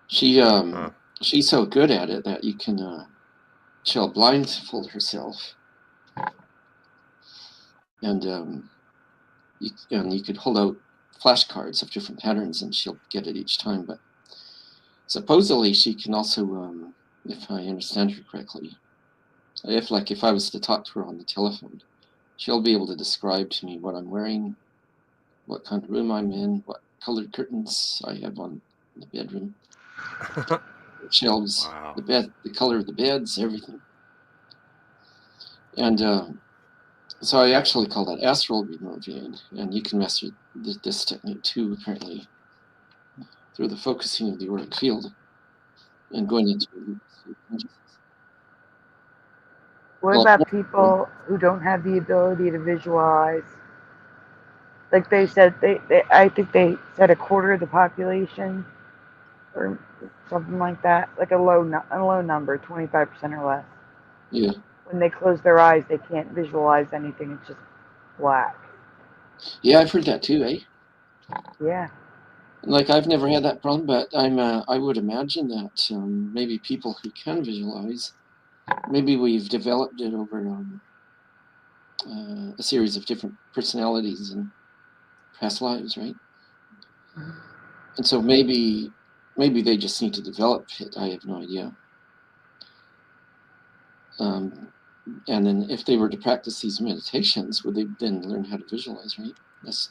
she's so good at it that you can she'll blindfold herself, and you could hold out flashcards of different patterns and she'll get it each time. But supposedly she can also, if I understand her correctly, if I was to talk to her on the telephone, she'll be able to describe to me what I'm wearing, what kind of room I'm in, what colored curtains I have on the bedroom, shelves, Wow. the color of the beds, everything. And so I actually call that astral remote viewing, and you can master this technique too, apparently, through the focusing of the auric field and going into consciousness. What about people who don't have the ability to visualize? Like they said, I think they said a quarter of the population, or something like that, like a low number, 25% or less. Yeah. When they close their eyes, they can't visualize anything. It's just black. Yeah, I've heard that too, eh? Yeah. Like, I've never had that problem, but I would imagine that maybe people who can visualize, maybe we've developed it over a series of different personalities in past lives, right? And so maybe they just need to develop it. I have no idea. And then if they were to practice these meditations, would they then learn how to visualize, right? That's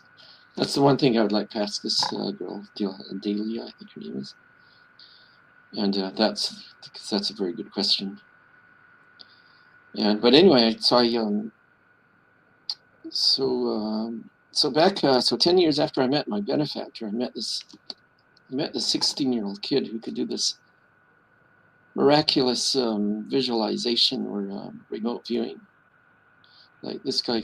the one thing I would like to ask this girl, Dahlia, I think her name is. And that's a very good question. But anyway, so so 10 years after I met my benefactor, I met this 16-year-old kid who could do this miraculous visualization or remote viewing. Like this guy,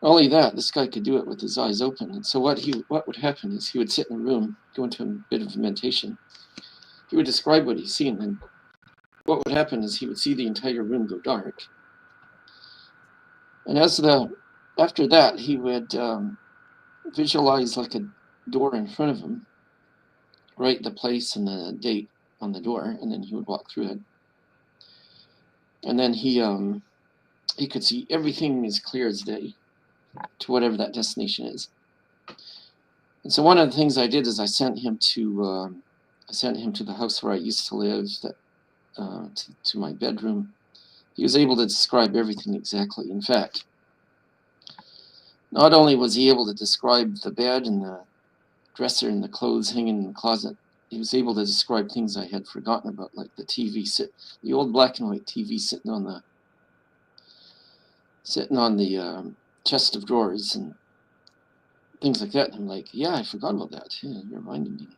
not only that, this guy could do it with his eyes open. And so what would happen is he would sit in a room, go into a bit of meditation. He would describe what he's seen, and what would happen is he would see the entire room go dark. And after that, he would visualize like a door in front of him, write the place and the date on the door, and then he would walk through it. And then he could see everything as clear as day to whatever that destination is. And so one of the things I did is I sent him to the house where I used to live, to my bedroom. He was able to describe everything exactly. In fact, not only was he able to describe the bed and the dresser and the clothes hanging in the closet, he was able to describe things I had forgotten about, like the TV the old black and white TV sitting on the chest of drawers and things like that. And I'm like, yeah, I forgot about that. Yeah, you reminded me.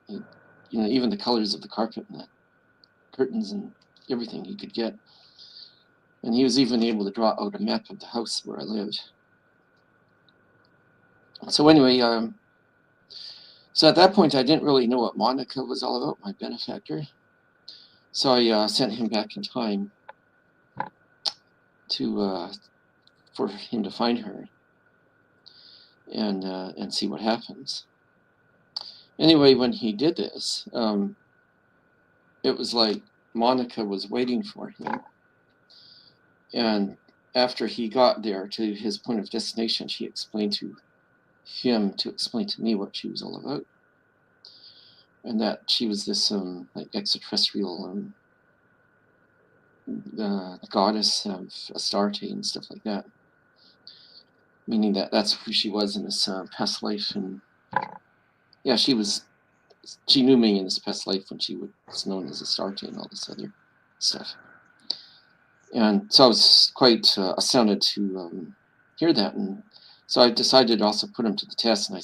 And, you know, even the colors of the carpet and the curtains and everything he could get. And he was even able to draw out a map of the house where I lived. So anyway, so at that point, I didn't really know what Monica was all about, my benefactor. So I sent him back in time to for him to find her and see what happens. Anyway, when he did this, it was like Monica was waiting for him. And after he got there to his point of destination, she explained to him to explain to me what she was all about. And that she was this like extraterrestrial goddess of Astarte and stuff like that. Meaning that that's who she was in this past life. And yeah, she knew me in this past life when she was known as Astarte and all this other stuff. And so I was quite astounded to hear that. And so I decided to also put him to the test. And I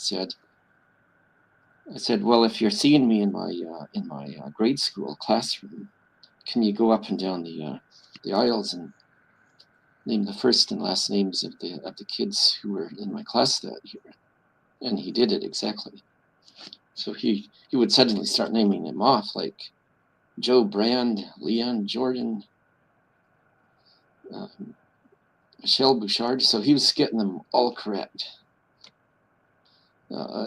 said, well, if you're seeing me in my grade school classroom, can you go up and down the aisles and name the first and last names of the kids who were in my class that year? And he did it exactly. So he would suddenly start naming them off, like Joe Brand, Leon Jordan, Michelle Bouchard. So he was getting them all correct.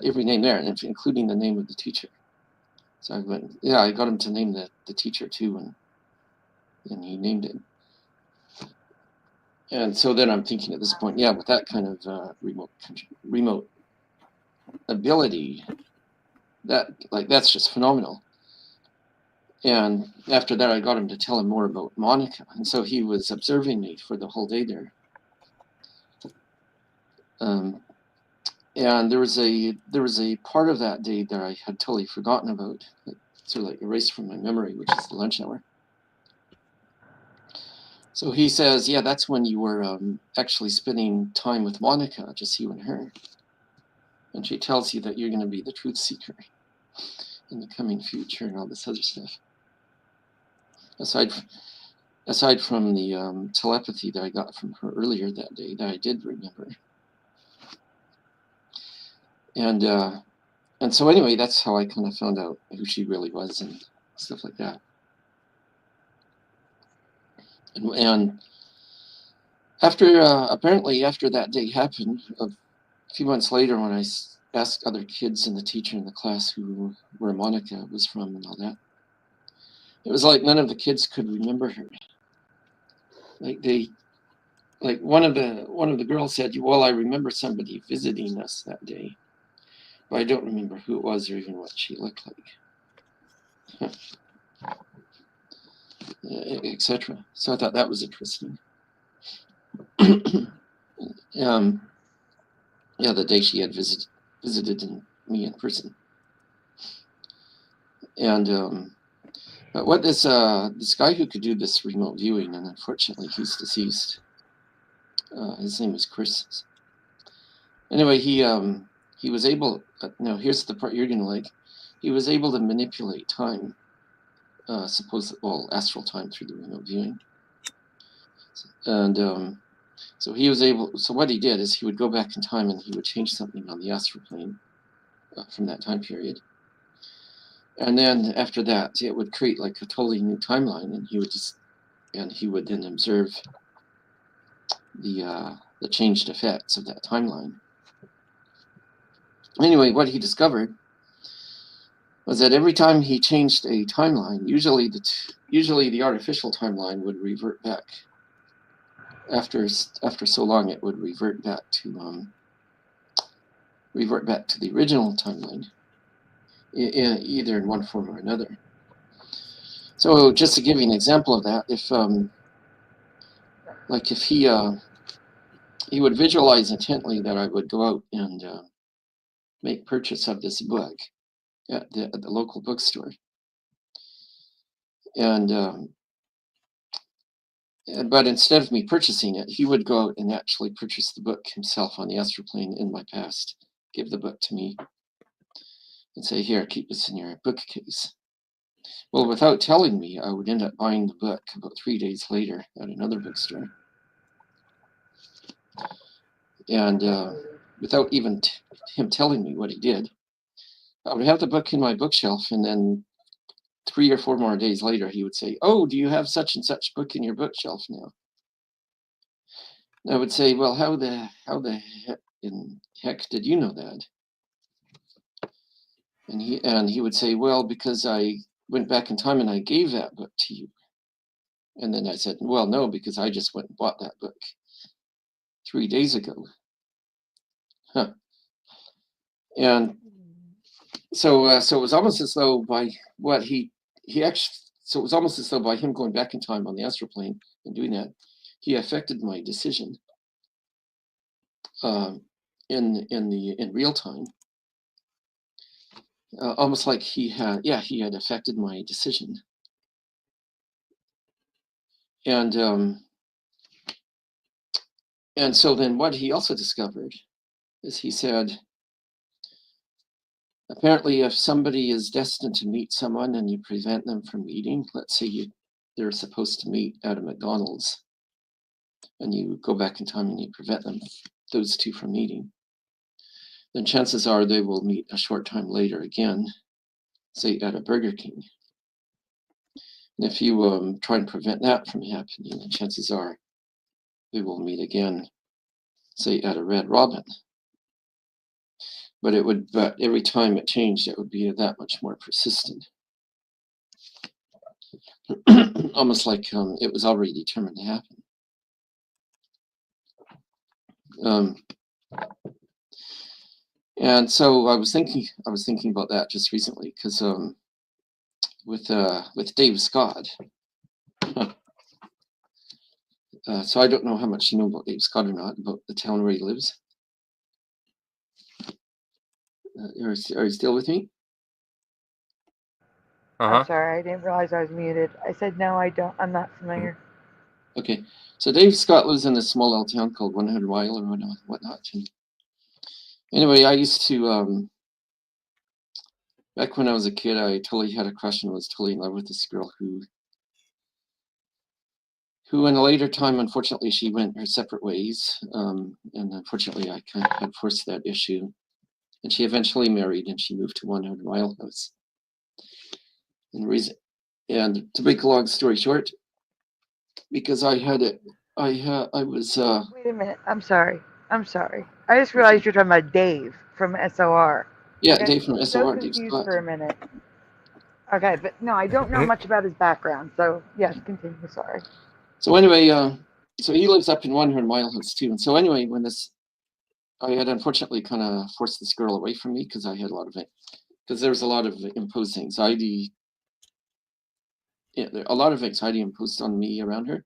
Every name there, including the name of the teacher. So I went, yeah, I got him to name the teacher too, and he named it. And so then I'm thinking at this point, yeah, with that kind of remote ability, that's just phenomenal. And after that, I got him to tell him more about Monica, and so he was observing me for the whole day there. And there was a part of that day that I had totally forgotten about, sort of like erased from my memory, which is the lunch hour. So he says, yeah, that's when you were actually spending time with Monica, just you and her. And she tells you that you're going to be the truth seeker in the coming future and all this other stuff. Aside from the telepathy that I got from her earlier that day that I did remember. And so anyway, that's how I kind of found out who she really was and stuff like that. And after apparently after that day happened, a few months later, when I asked other kids and the teacher in the class where Monica was from and all that, it was like none of the kids could remember her. Like one of the girls said, well, I remember somebody visiting us that day, but I don't remember who it was or even what she looked like, etc. So I thought that was interesting. Yeah, the day she had visited me in person. And but what this guy who could do this remote viewing, and unfortunately he's deceased. His name was Chris. Anyway, he was able. Now here's the part you're gonna like. He was able to manipulate time, astral time through the remote viewing. And so he was able. So what he did is he would go back in time and he would change something on the astral plane from that time period. And then after that, it would create like a totally new timeline, and he would then observe the changed effects of that timeline. Anyway, what he discovered was that every time he changed a timeline, usually the artificial timeline would revert back. After so long, it would revert back to the original timeline, either in one form or another. So just to give you an example of that, if he would visualize intently that I would go out and make purchase of this book at the local bookstore, and But instead of me purchasing it, he would go out and actually purchase the book himself on the astroplane in my past, give the book to me, and say, here, keep this in your bookcase. Well, without telling me, I would end up buying the book about 3 days later at another bookstore. And without even him telling me what he did, I would have the book in my bookshelf, and then 3 or 4 more days later, he would say, oh, do you have such and such book in your bookshelf now? And I would say, well, how the heck did you know that? And he would say, well, because I went back in time and I gave that book to you. And then I said, well, no, because I just went and bought that book 3 days ago. Huh. And so it was almost as though by what he actually, so it was almost as though by him going back in time on the astroplane and doing that, he affected my decision in real time. Almost like he had affected my decision. And so then what he also discovered is he said, apparently if somebody is destined to meet someone and you prevent them from meeting, let's say they're supposed to meet at a McDonald's, and you go back in time and you prevent those two from meeting, then chances are they will meet a short time later again, say at a Burger King. And if you try and prevent that from happening, then chances are they will meet again, say at a Red Robin. But every time it changed, it would be that much more persistent. Almost like it was already determined to happen. And so I was thinking about that just recently, because with Dave Scott. So I don't know how much you know about Dave Scott or not, about the town where he lives. Are you still with me? I'm sorry, I didn't realize I was muted. I said no, I don't. I'm not familiar. Okay, so Dave Scott lives in a small little town called 100 Mile or whatnot. And anyway, I used to, back when I was a kid, I totally had a crush and was totally in love with this girl who in a later time, unfortunately, she went her separate ways. And unfortunately, I kind of had forced that issue. And she eventually married, and she moved to 100 Mile House. And to make a long story short, because I was. Wait a minute. I'm sorry. I just realized you're talking about Dave from SOR. Yeah, Okay, Dave from SOR. so confused for a minute. Okay, but no, I don't know much about his background. So yes, continue. Sorry. So anyway, so he lives up in 100 Mile House too. And so anyway, I had unfortunately kind of forced this girl away from me because I had there was a lot of imposed anxiety. Yeah, a lot of anxiety imposed on me around her,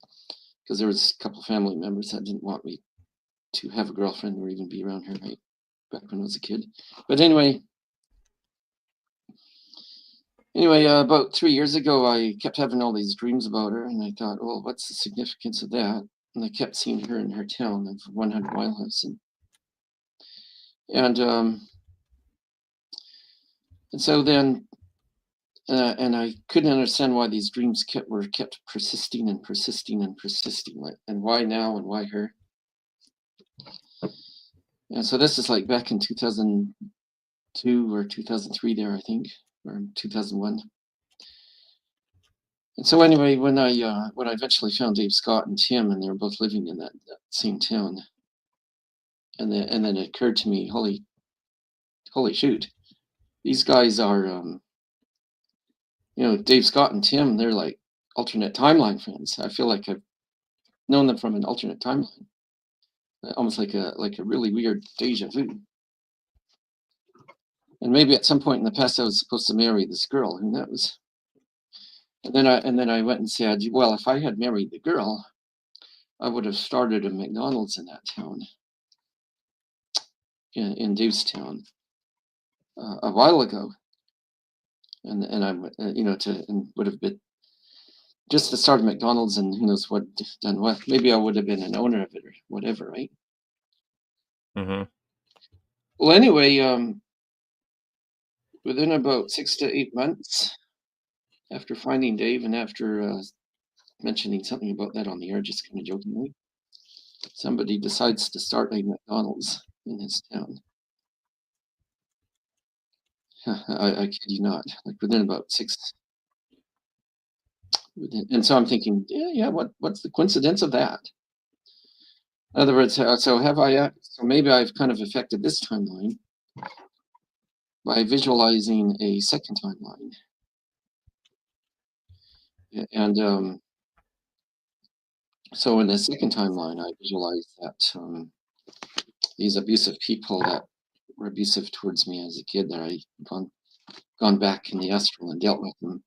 because there was a couple of family members that didn't want me to have a girlfriend or even be around her, right, back when I was a kid. But anyway, about 3 years ago, I kept having all these dreams about her, and I thought, well, what's the significance of that? And I kept seeing her in her town of 100 Mile House, and so then, and I couldn't understand why these dreams were kept persisting and persisting and persisting, and why now and why her. And so this is like back in 2002 or 2003 there, I think, or 2001. And so anyway, when I eventually found Dave Scott and Tim, and they were both living in that same town, and then it occurred to me, holy shoot, these guys are, Dave Scott and Tim, they're like alternate timeline friends. I feel like I've known them from an alternate timeline, almost like a really weird deja vu. And maybe at some point in the past, I was supposed to marry this girl, who knows? And then I went and said, well, if I had married the girl, I would have started a McDonald's in that town, in Dave's town, a while ago. And I, and would have just the start of McDonald's, and who knows what done what. Maybe I would have been an owner of it or whatever, right? Mm-hmm. Well, anyway, within about 6 to 8 months after finding Dave and after mentioning something about that on the air, just kind of jokingly, somebody decides to start a McDonald's in his town. I kid you not. Like within about 6. And so I'm thinking, yeah. What's the coincidence of that? In other words, so have I? So maybe I've kind of affected this timeline by visualizing a second timeline, and so in the second timeline, I visualized that these abusive people that were abusive towards me as a kid, that I gone back in the astral and dealt with them,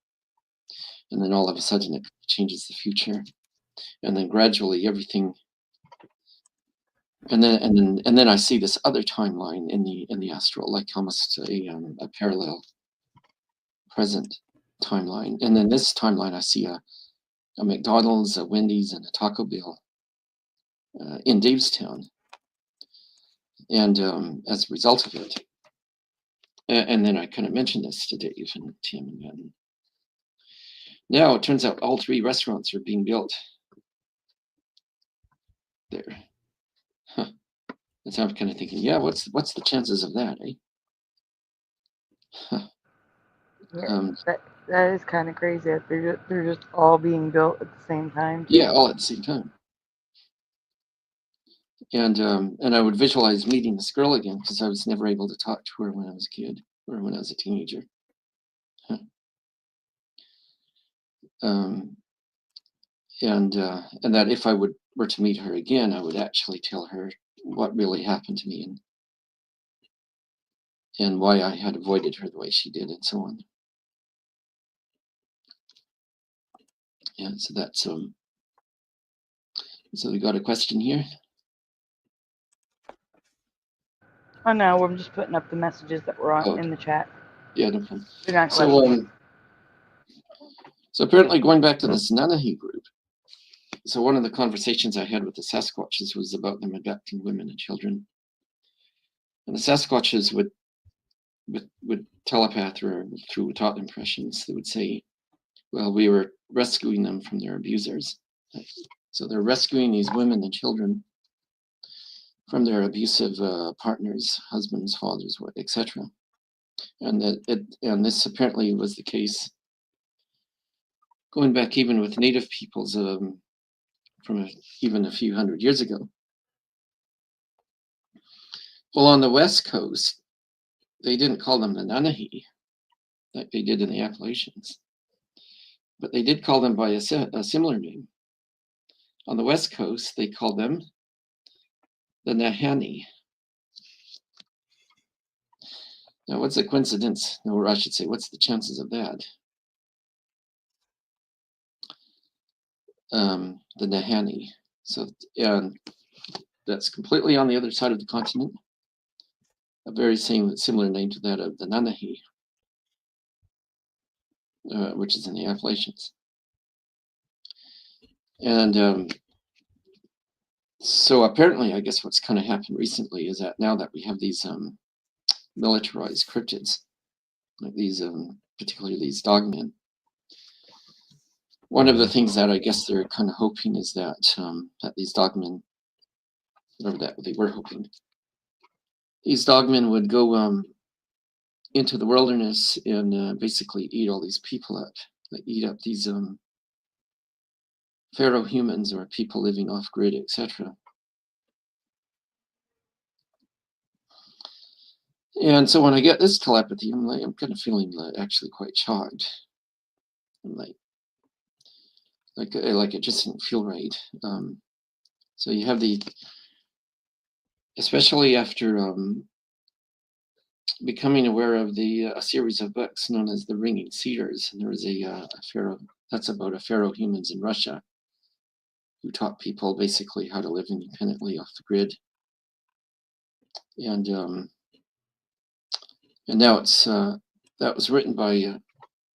and then all of a sudden it changes the future, and then gradually everything. And then I see this other timeline in the astral, like almost a parallel present timeline. And then this timeline, I see a McDonald's, a Wendy's, and a Taco Bell in Davestown. And as a result of it, and then I kind of mentioned this to Dave and Tim, and now it turns out all 3 restaurants are being built there. Huh. And so I'm kind of thinking, yeah, what's the chances of that, eh? Huh. Yeah, that is kind of crazy that they're just all being built at the same time. Yeah, all at the same time. And I would visualize meeting this girl again, because I was never able to talk to her when I was a kid or when I was a teenager. And that if I were to meet her again, I would actually tell her what really happened to me and why I had avoided her the way she did, and so on. Yeah, so that's so we got a question here. Oh no, I'm just putting up the messages that were on in the chat. Yeah, no problem. They're not questions. So apparently, going back to this Nanahi group, so one of the conversations I had with the Sasquatches was about them abducting women and children. And the Sasquatches would telepath or through thought impressions. They would say, well, we were rescuing them from their abusers. So they're rescuing these women and children from their abusive partners, husbands, fathers, etc. And this apparently was the case going back even with native peoples from even a few hundred years ago. Well, on the West Coast, they didn't call them the Nanahi like they did in the Appalachians, but they did call them by a similar name. On the West Coast, they called them the Nahani. Now, what's the coincidence? Or I should say, what's the chances of that? The Nahani. So, and that's completely on the other side of the continent. A very similar name to that of the Nanahi, which is in the Appalachians. And so apparently, I guess what's kind of happened recently is that now that we have these militarized cryptids, like these, particularly these dogmen, one of the things that I guess they're kind of hoping is that that these dogmen, or that they were hoping, these dogmen would go into the wilderness and basically eat all these people up, like eat up these pharaoh humans or people living off grid, etc. And so when I get this telepathy, I'm kind of feeling actually quite shocked. I'm like it just didn't feel right. So you have especially after becoming aware of a series of books known as the Ringing Cedars, and there was a pharaoh that's about a pharaoh humans in Russia who taught people basically how to live independently off the grid, and now it's that was written by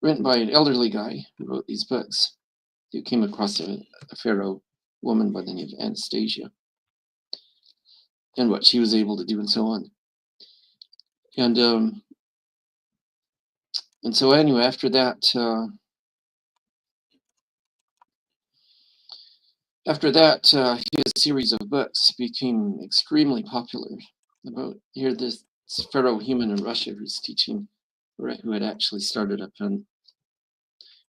an elderly guy who wrote these books, he came across a pharaoh woman by the name of Anastasia, and what she was able to do, and so on. And so anyway, after that, his series of books became extremely popular. About here, this pharaoh human in Russia who's teaching, or who had actually started up an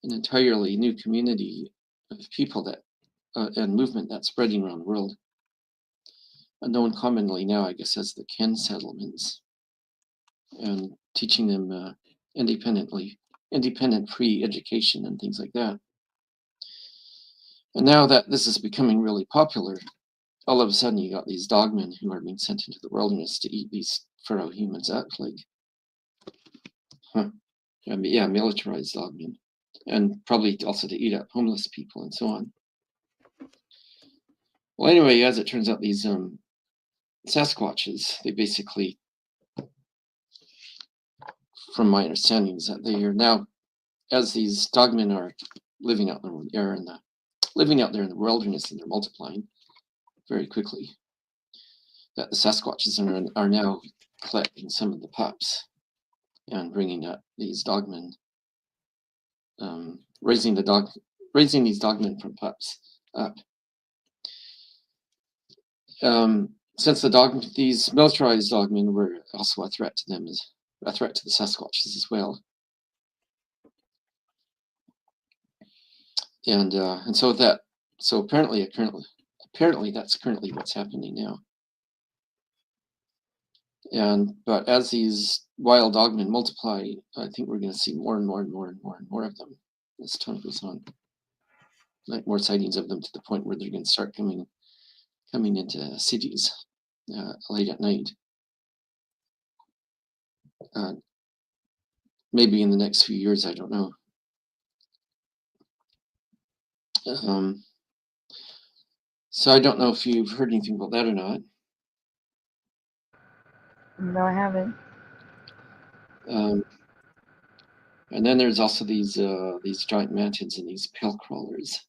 entirely new community of people that and movement that's spreading around the world, known commonly now, I guess, as the Ken settlements, and teaching them independent free education and things like that. And now that this is becoming really popular, all of a sudden you got these dogmen who are being sent into the wilderness to eat these pharaoh humans up, like, yeah, militarized dogmen, and probably also to eat up homeless people and so on. Well, anyway, as it turns out, these Sasquatches, they basically, from my understanding, is that they are now, as these dogmen are living out there in the wilderness, and they're multiplying very quickly, that the Sasquatches are now collecting some of the pups and bringing up these dogmen, raising these dogmen from pups up. Since these militarized dogmen were also a threat to them, as a threat to the Sasquatches as well, and so apparently that's currently what's happening now. But as these wild dogmen multiply, I think we're going to see more and more and more and more and more of them as time goes on. Like more sightings of them, to the point where they're going to start coming into cities late at night. Maybe in the next few years, I don't know. So I don't know if you've heard anything about that or not. No, I haven't. And then there's also these giant mantids and these pale crawlers.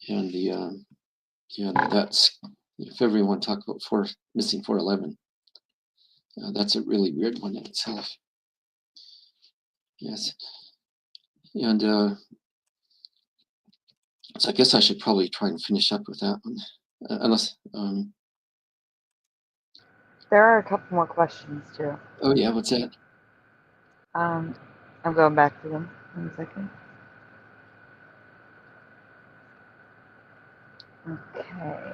And that's, if everyone talk about missing 411, that's a really weird one in itself. Yes. And so I guess I should probably try and finish up with that one, unless. There are a couple more questions too. Oh yeah, what's that? I'm going back to them. 1 second. Okay.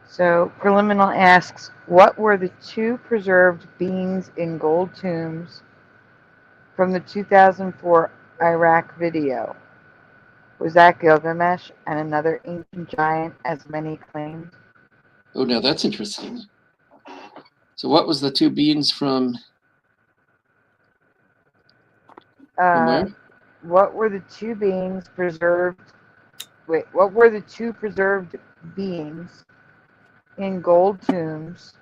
So Preliminal asks, what were the 2 preserved beings in gold tombs from the 2004 Iraq video? Was that Gilgamesh and another ancient giant, as many claimed? Oh, now that's interesting. So what was the 2 beings from where? What were the 2 beings preserved? Wait, what were the 2 preserved beings in gold tombs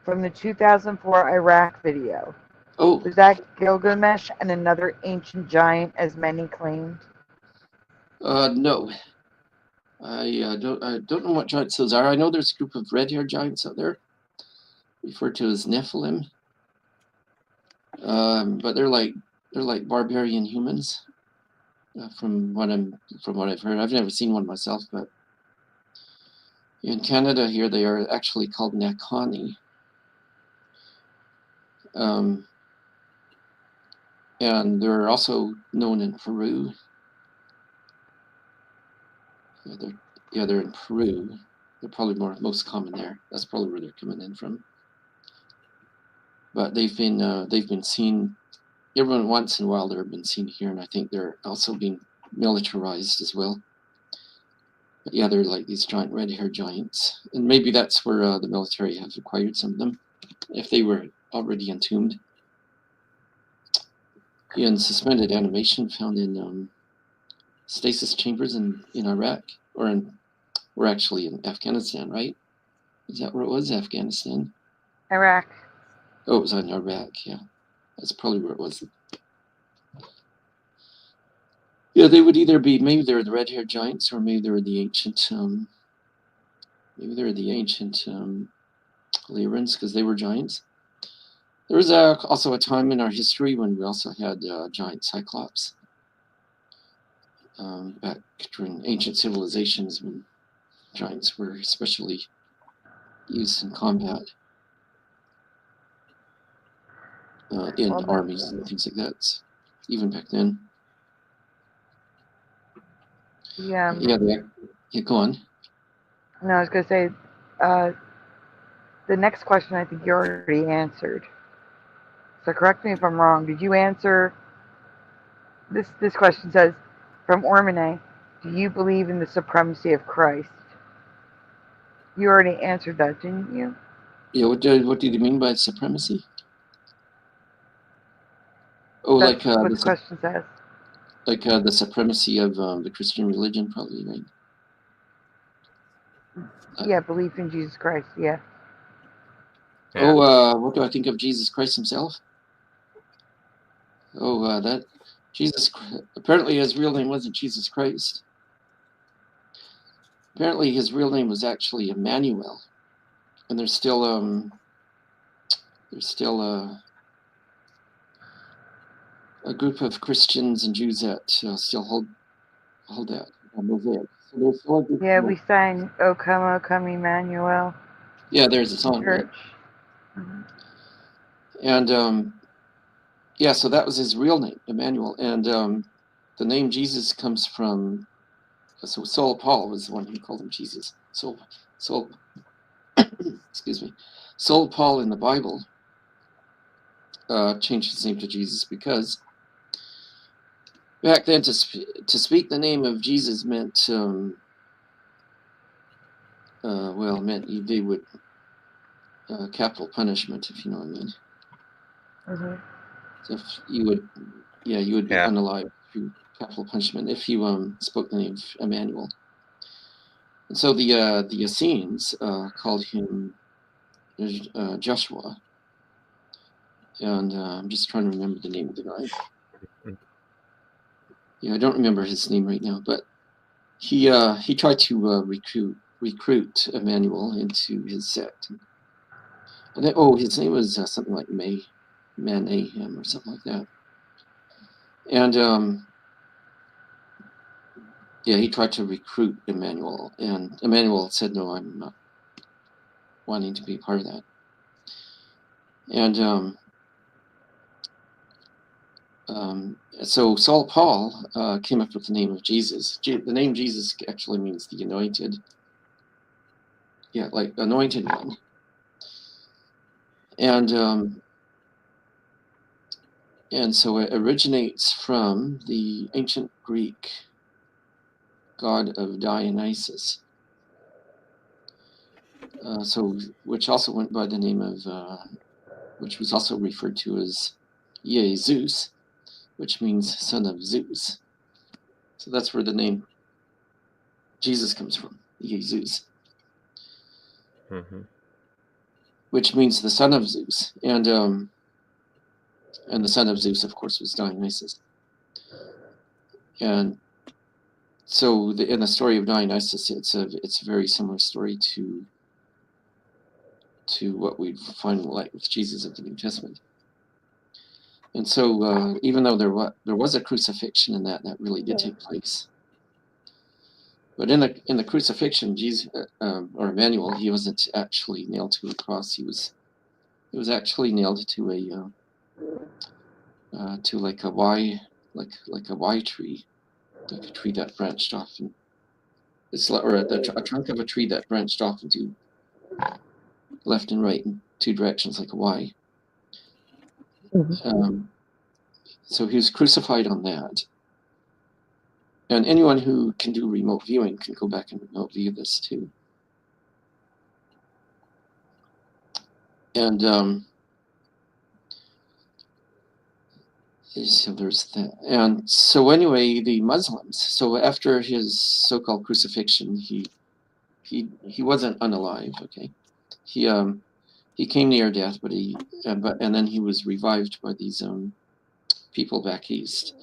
from the 2004 Iraq video? Oh. Was that Gilgamesh and another ancient giant, as many claimed? No. I don't know what giants those are. I know there's a group of red-haired giants out there, referred to as Nephilim. But they're like barbarian humans, from what I've heard. I've never seen one myself, but in Canada here they are actually called Nakani. And they're also known in Peru. They're in Peru. They're probably most common there. That's probably where they're coming in from. But they've been seen every once in a while. They've been seen here, and I think they're also being militarized as well. But yeah, they're like these giant red-haired giants, and maybe that's where the military have acquired some of them, if they were already entombed. In suspended animation found in stasis chambers in Iraq, or actually in Afghanistan, right? Is that where it was? Afghanistan? Iraq. Oh, it was in Iraq, yeah. That's probably where it was. Yeah, they would either be, maybe they're the red-haired giants, or maybe they're the ancient, Lyrians, because they were giants. There was also a time in our history when we also had giant cyclops. Back during ancient civilizations, when giants were especially used in combat, in armies and things like that. So even back then. Yeah. Yeah, go on. No, I was going to say, the next question I think you already answered. So correct me if I'm wrong. Did you answer this? This question says, from Ormine, do you believe in the supremacy of Christ? You already answered that, didn't you? Yeah, what did you mean by supremacy? Oh, That's what the question says. Like the supremacy of the Christian religion, probably, right? Yeah, belief in Jesus Christ, yeah. Oh, what do I think of Jesus Christ himself? Oh, that Jesus, apparently his real name wasn't Jesus Christ. Apparently his real name was actually Emmanuel. And there's still a group of Christians and Jews that still hold that mosaic. So yeah, we sang O Come Emmanuel. Yeah, there's a song, right? Mm-hmm. And yeah, so that was his real name, Emmanuel. And the name Jesus comes from, so Saul Paul was the one who called him Jesus. Saul excuse me, Saul Paul in the Bible changed his name to Jesus because back then to speak the name of Jesus meant meant they would capital punishment, if you know what I mean. Mm-hmm. So if you would be unalive through capital punishment if you spoke the name of Emmanuel. And so the Essenes called him Joshua. And I'm just trying to remember the name of the guy. Yeah, I don't remember his name right now, but he tried to recruit Emmanuel into his sect. And then, his name was something like Mayhem or something like that. And yeah, he tried to recruit Emmanuel, and Emmanuel said, "No, I'm not wanting to be part of that." And so Saul Paul came up with the name of Jesus. The name Jesus actually means the anointed. Yeah, like anointed one. And so it originates from the ancient Greek god of Dionysus. Which also went by the name of, which was also referred to as Zeus, which means son of Zeus. So that's where the name Jesus comes from, Zeus. Mm-hmm. Which means the son of Zeus. And the son of Zeus, of course, was Dionysus. And so in the story of Dionysus, it's a very similar story to what we find like with Jesus of the New Testament. And so even though there was a crucifixion in that really did take place. But in the crucifixion, Jesus or Emmanuel, he wasn't actually nailed to a cross. He was actually nailed to a like a Y tree, like a tree that branched off, and a trunk of a tree that branched off into left and right in two directions, like a Y. Mm-hmm. So he was crucified on that. And anyone who can do remote viewing can go back and remote view this too. And so there's that. And so anyway, the Muslims. So after his so-called crucifixion, he wasn't unalive. Okay, he came near death, and then he was revived by these people back east.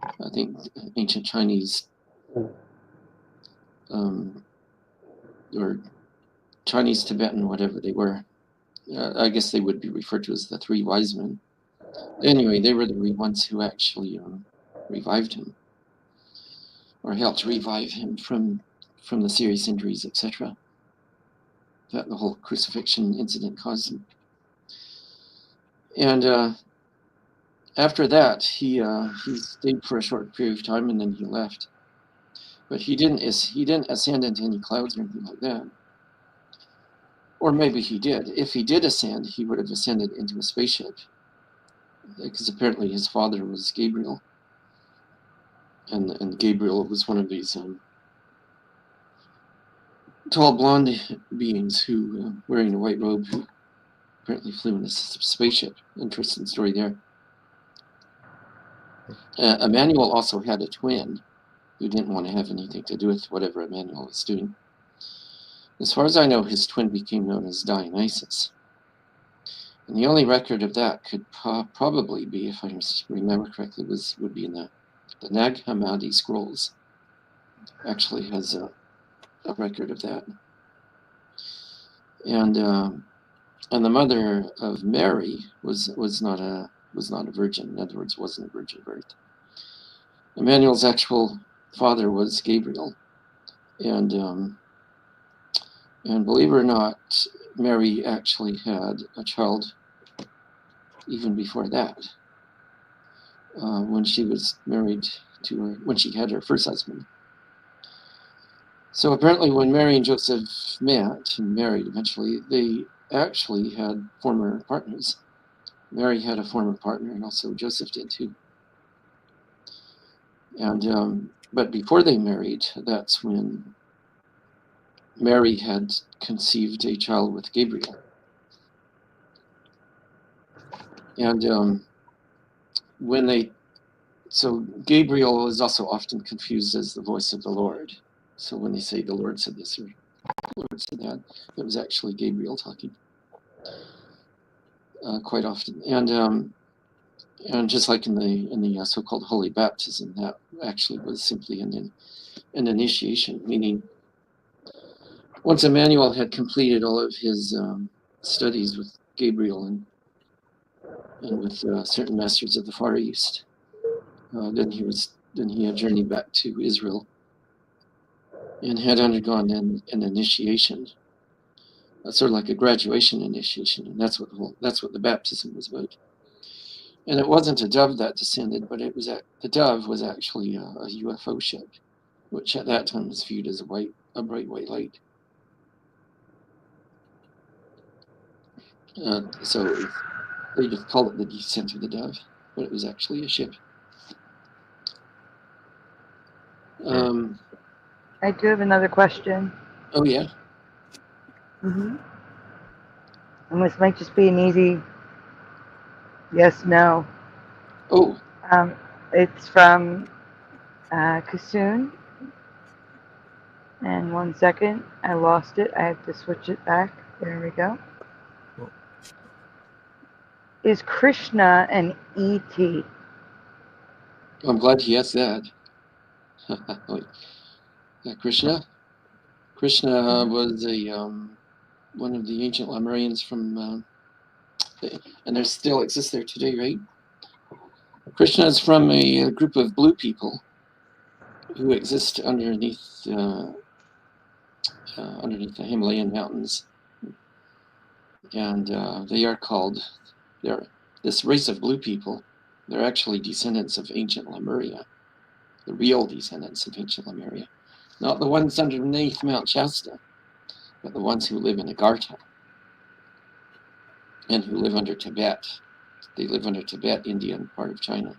I think ancient Chinese or Chinese, Tibetan, whatever they were. I guess they would be referred to as the three wise men. Anyway, they were the ones who actually revived him, or helped revive him from the serious injuries, etc. that the whole crucifixion incident caused him. And after that, he stayed for a short period of time, and then he left. But he didn't ascend into any clouds or anything like that. Or maybe he did. If he did ascend, he would have ascended into a spaceship, because apparently his father was Gabriel, and Gabriel was one of these tall blonde beings who, wearing a white robe, who apparently flew in a spaceship. Interesting story there. Emmanuel also had a twin who didn't want to have anything to do with whatever Emmanuel was doing. As far as I know, his twin became known as Dionysus. And the only record of that could probably be, if I remember correctly, would be in the Nag Hammadi scrolls. Actually has a record of that. And the mother of Mary was not a virgin. In other words, wasn't a virgin birth. Emmanuel's actual father was Gabriel, and believe it or not, Mary actually had a child even before that, when she was married to when she had her first husband. So apparently when Mary and Joseph met and married eventually, they actually had former partners. Mary had a former partner, and also Joseph did too. And but before they married, that's when Mary had conceived a child with Gabriel. And so Gabriel is also often confused as the voice of the Lord. So when they say the Lord said this or the Lord said that, it was actually Gabriel talking quite often. And just like in the so-called holy baptism, that actually was simply an initiation, meaning once Emmanuel had completed all of his studies with Gabriel and with certain masters of the Far East, then he had journeyed back to Israel and had undergone an initiation, sort of like a graduation initiation, and that's what the baptism was about. And it wasn't a dove that descended, but the dove was actually a UFO ship, which at that time was viewed as a bright white light. So they just called it the descent of the dove, but it was actually a ship. I do have another question. Oh yeah. And this might just be an easy yes, no. Oh. It's from Kasoon. And 1 second, I lost it. I have to switch it back. There we go. Is Krishna an ET? I'm glad he asked that. Krishna was one of the ancient Lemurians from, and there still exists there today, right? Krishna is from a group of blue people who exist underneath the Himalayan mountains, and they are called. This race of blue people. They're actually descendants of ancient Lemuria, the real descendants of ancient Lemuria, not the ones underneath Mount Shasta, but the ones who live in Agartha and who live under Tibet. They live under Tibet, India, and part of China.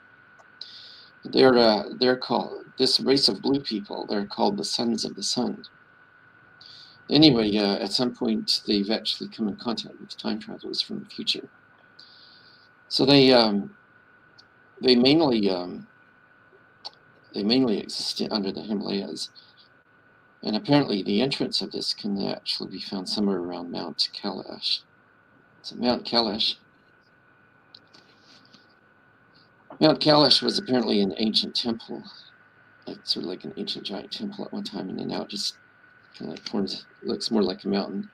They're called, this race of blue people, they're called the sons of the sun. Anyway, at some point they've actually come in contact with time travelers from the future. So they mainly exist under the Himalayas, and apparently the entrance of this can actually be found somewhere around Mount Kailash. So Mount Kailash Mount Kalash was apparently an ancient temple, like sort of like an ancient giant temple at one time, and then now it just kind of like forms, looks more like a mountain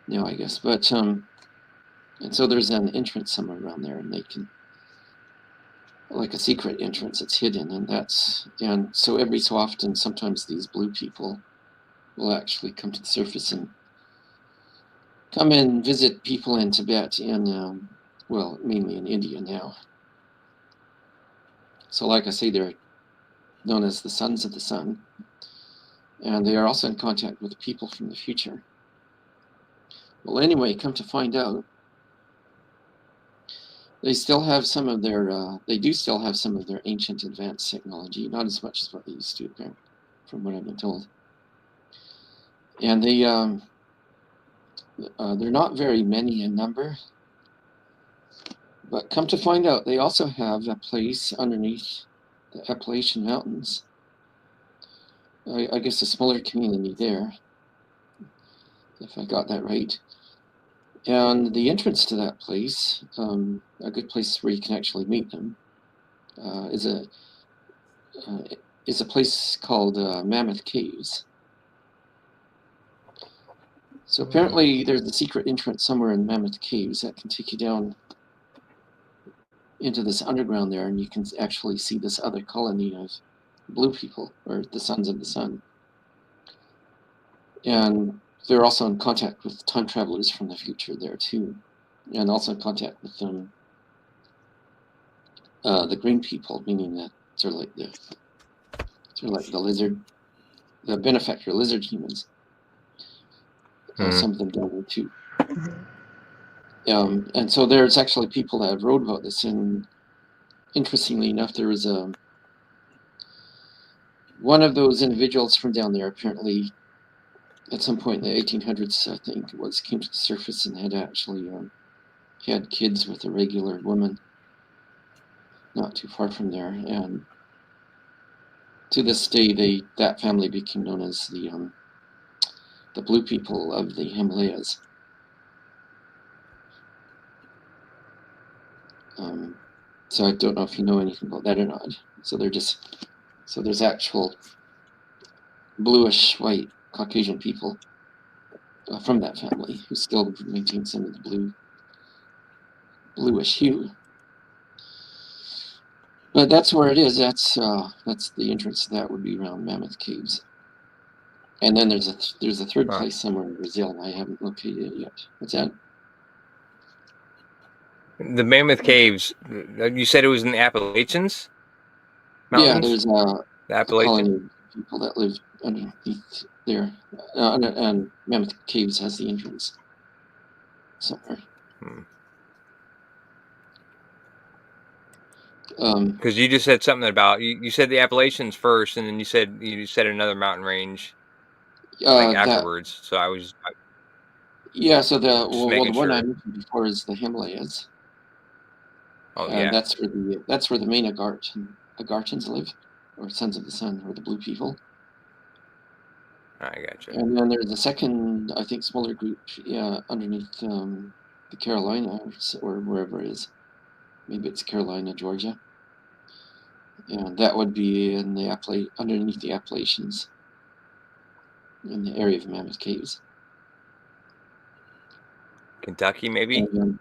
now, I guess. But and so there's an entrance somewhere around there, and they can, like a secret entrance, it's hidden, and so every so often, sometimes these blue people will actually come to the surface and come and visit people in Tibet and well, mainly in India now. So like I say, they're known as the Sons of the Sun, and they are also in contact with people from the future. Well, anyway, come to find out, they still have some of their, they do still have some of their ancient advanced technology, not as much as what they used to, from what I've been told. And they, they're not very many in number, but come to find out, they also have a place underneath the Appalachian Mountains. I guess a smaller community there, if I got that right. And the entrance to that place, a good place where you can actually meet them, is a place called Mammoth Caves. So apparently there's a secret entrance somewhere in Mammoth Caves that can take you down into this underground there, and you can actually see this other colony of blue people, or the Sons of the Sun. And they're also in contact with time travelers from the future there too, and also in contact with the green people, meaning that sort of like the lizard, the benefactor lizard humans. Some of them down there too. And so there's actually people that have wrote about this, and interestingly enough, there was one of those individuals from down there apparently at some point in the 1800s, I think it was, came to the surface and had actually had kids with a regular woman not too far from there, and to this day that family became known as the blue people of the Himalayas. So I don't know if you know anything about that or not. So there's actual bluish white Caucasian people from that family who still maintain some of the bluish hue. But that's where it is. That's the entrance. That would be around Mammoth Caves. And then there's a third place somewhere in Brazil. I haven't located it yet. What's that? The Mammoth Caves. You said it was in the Appalachians Mountains? Yeah, there's the Appalachian colony of people that live underneath there, and Mammoth Caves has the entrance somewhere. Because you just said something about you said the Appalachians first, and then you said another mountain range afterwards. So I was so the one sure. I mentioned before is the Himalayas. Oh yeah, that's where the main Agartans live, or Sons of the Sun, or the blue people. I gotcha. And then there's a second, I think, smaller group underneath the Carolina or wherever it is. Maybe it's Carolina, Georgia. And that would be in the underneath the Appalachians, in the area of Mammoth Caves. Kentucky, maybe. And,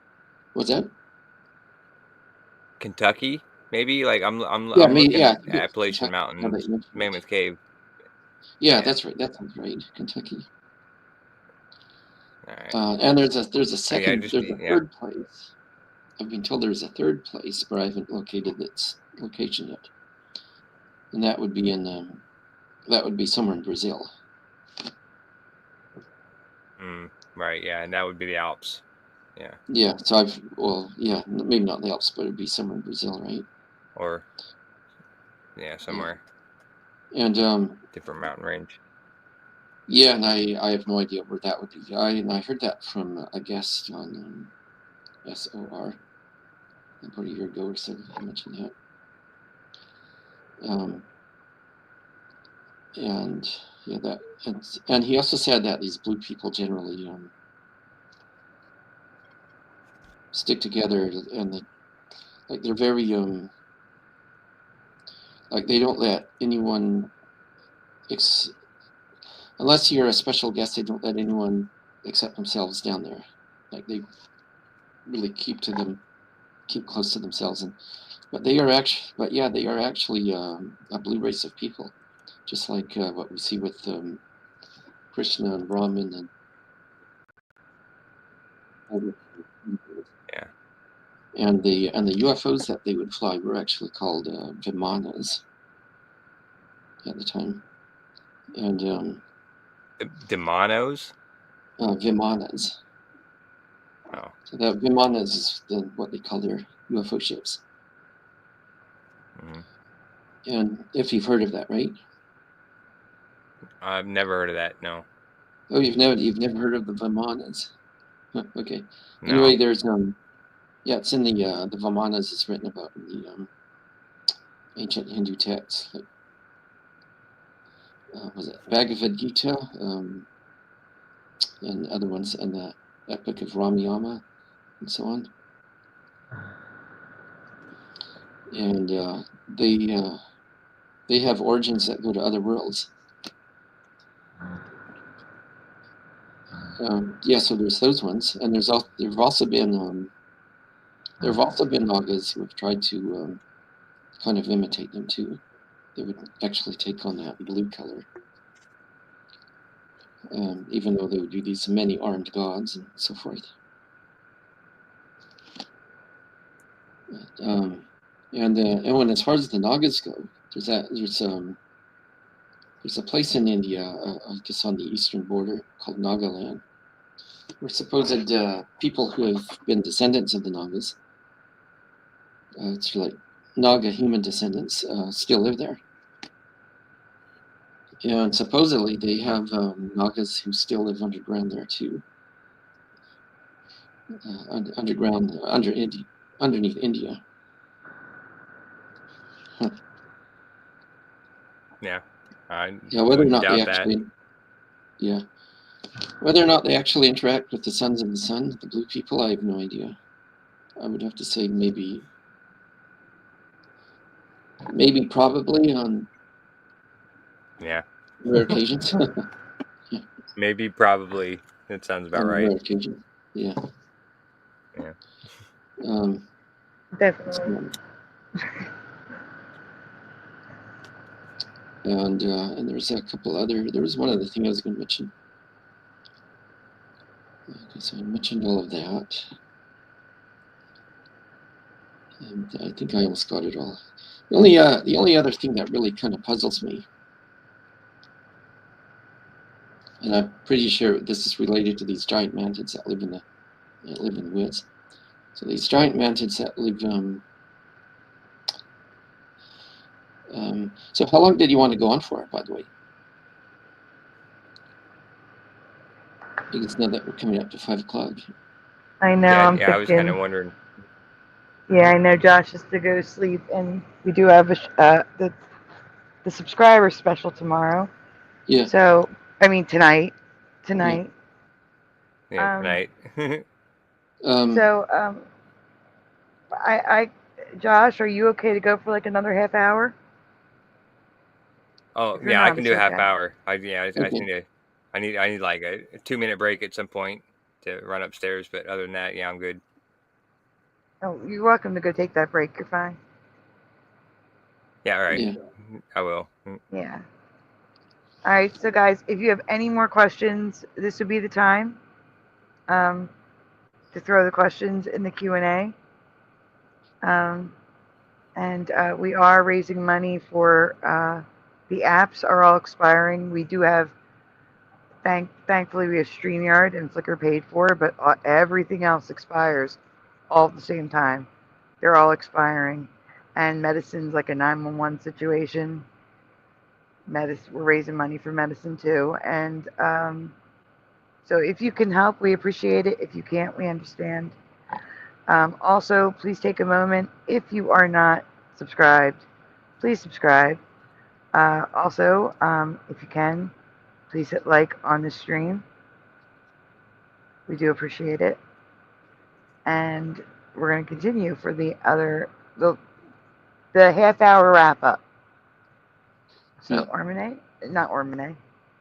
what's that? Kentucky, maybe. Like I'm looking at Appalachian Kentucky, Mountains, Mammoth Cave. Yeah, that's right. That sounds right. Kentucky. All right. And there's a third place. I've been told there's a third place, but I haven't located its location yet. And that would be somewhere in Brazil. Right. Yeah, and that would be the Alps. Yeah. Yeah. So maybe not the Alps, but it'd be somewhere in Brazil, right? Or somewhere. Yeah. And different mountain range. Yeah, and I have no idea where that would be. I heard that from a guest on SOR about a year ago or so. I mentioned that. And he also said that these blue people generally stick together, and like they're very like they don't let anyone unless you're a special guest, they don't let anyone accept themselves down there. Like they really keep close to themselves. But they are actually a blue race of people, just like what we see with Krishna and Brahman and other. Yeah. And the UFOs that they would fly were actually called Vimanas at the time, and Demonos. Vimanas. Oh. So that Vimanas is what they call their UFO ships. Mm-hmm. And if you've heard of that, right? I've never heard of that. No. Oh, you've never heard of the Vimanas? Huh, okay. No. Anyway, there's yeah, it's in the Vimanas is written about in the ancient Hindu texts, like was it Bhagavad Gita, and other ones, and the Epic of Ramayana, and so on. And they have origins that go to other worlds. Yeah, so there's those ones, and there've also been Nagas who have tried to kind of imitate them too. They would actually take on that blue color, even though they would be these many armed gods and so forth. And when as far as the Nagas go, there's a place in India, I guess on the eastern border, called Nagaland, where supposed people who have been descendants of the Nagas, it's like Naga human descendants, still live there. And supposedly they have Nagas who still live underground there too, underneath India. Huh. Yeah. Yeah, whether or not they doubt actually, yeah, whether or not they actually interact with the sons of the sun, the blue people, I have no idea. I would have to say maybe probably on rare occasions. Maybe, probably. That sounds about right. Rare occasion. Yeah. Yeah. Definitely. And there's a couple other. There was one other thing I was going to mention. Okay, so I mentioned all of that, and I think I almost got it all. The only other thing that really kind of puzzles me, and I'm pretty sure this is related to these giant mantids that live in the woods. So these giant mantids that live. So how long did you want to go on for, by the way? Because now that we're coming up to 5 o'clock. I know. Yeah, I'm I was thinking. kind of wondering. Yeah, I know Josh has to go to sleep, and we do have the subscriber special tomorrow. Yeah. So, I mean tonight. Yeah, tonight. Josh, are you okay to go for like another half hour? Oh, If you're yeah, not, I can do a it's half okay. hour. I Okay. need like a 2-minute break at some point to run upstairs, but other than that, yeah, I'm good. Oh, you're welcome to go take that break. You're fine. Yeah, all right. Yeah. I will. Yeah. All right, so guys, if you have any more questions, this would be the time to throw the questions in the Q&A. And we are raising money for the apps are all expiring. We do have, thankfully, we have Streamyard and Flickr paid for, but everything else expires all at the same time. They're all expiring. And medicine's like a 911 situation. We're raising money for medicine too. And so if you can help, we appreciate it. If you can't, we understand. Also, please take a moment. If you are not subscribed, please subscribe. Also, if you can, please hit like on the stream. We do appreciate it. And we're going to continue for the other the half-hour wrap-up. See, Yeah. not Ormine.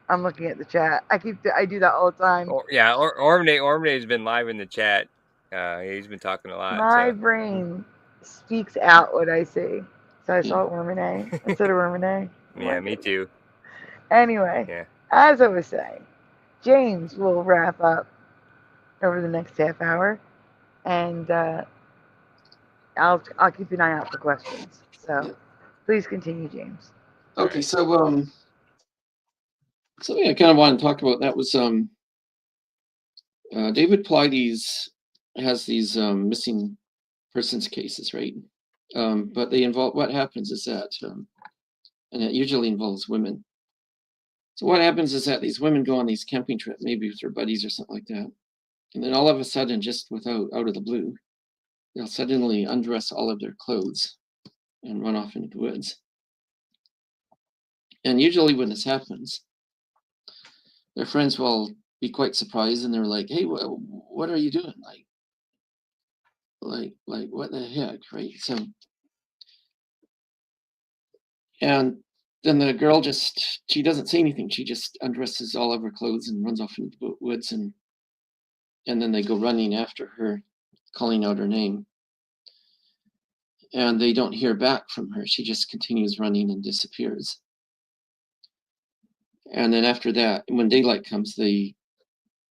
I'm looking at the chat. I do that all the time. Ormine has been live in the chat. He's been talking a lot. My So. brain speaks out what I see. So I saw Ormine instead of Ormine. Yeah, me too. Anyway, Yeah. as I was saying, James will wrap up over the next half hour, and I'll keep an eye out for questions. So please continue, James. Okay, so something I kind of want to talk about that was David Pilates has these missing persons cases, right? But they involve, what happens is that, and it usually involves women. So what happens is that these women go on these camping trips, maybe with their buddies or something like that, and then all of a sudden, just out of the blue, they'll suddenly undress all of their clothes and run off into the woods. And usually when this happens, their friends will be quite surprised, and they're like, "Hey, what are you doing? Like, what the heck, right?" So, and then the girl she doesn't say anything. She just undresses all of her clothes and runs off into the woods, and then they go running after her, calling out her name. And they don't hear back from her. She just continues running and disappears. And then after that, when daylight comes, they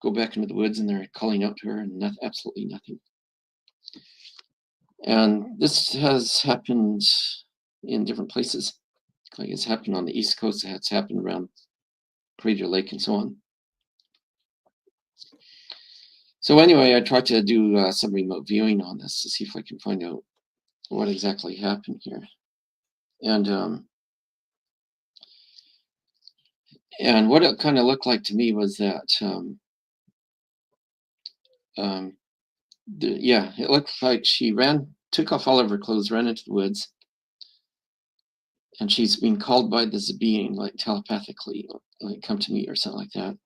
go back into the woods and they're calling out to her, and absolutely nothing. And this has happened in different places. Like it's happened on the East Coast, it's happened around Crater Lake and so on. So anyway, I tried to do some remote viewing on this to see if I can find out what exactly happened here. And what it kind of looked like to me was that, it looked like she took off all of her clothes, ran into the woods, and she's being called by this being, like telepathically, like come to me or something like that.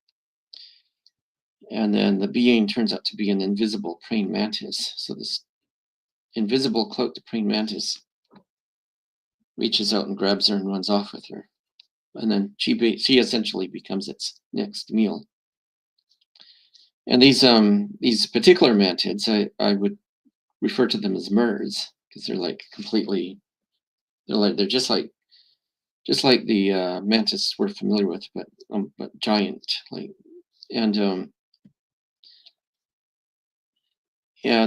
And then the being turns out to be an invisible praying mantis. So this invisible cloaked praying mantis reaches out and grabs her and runs off with her. And then she essentially becomes its next meal. And these particular mantids, I would refer to them as MERS, because they're like they're just like the mantis we're familiar with, but giant, like, and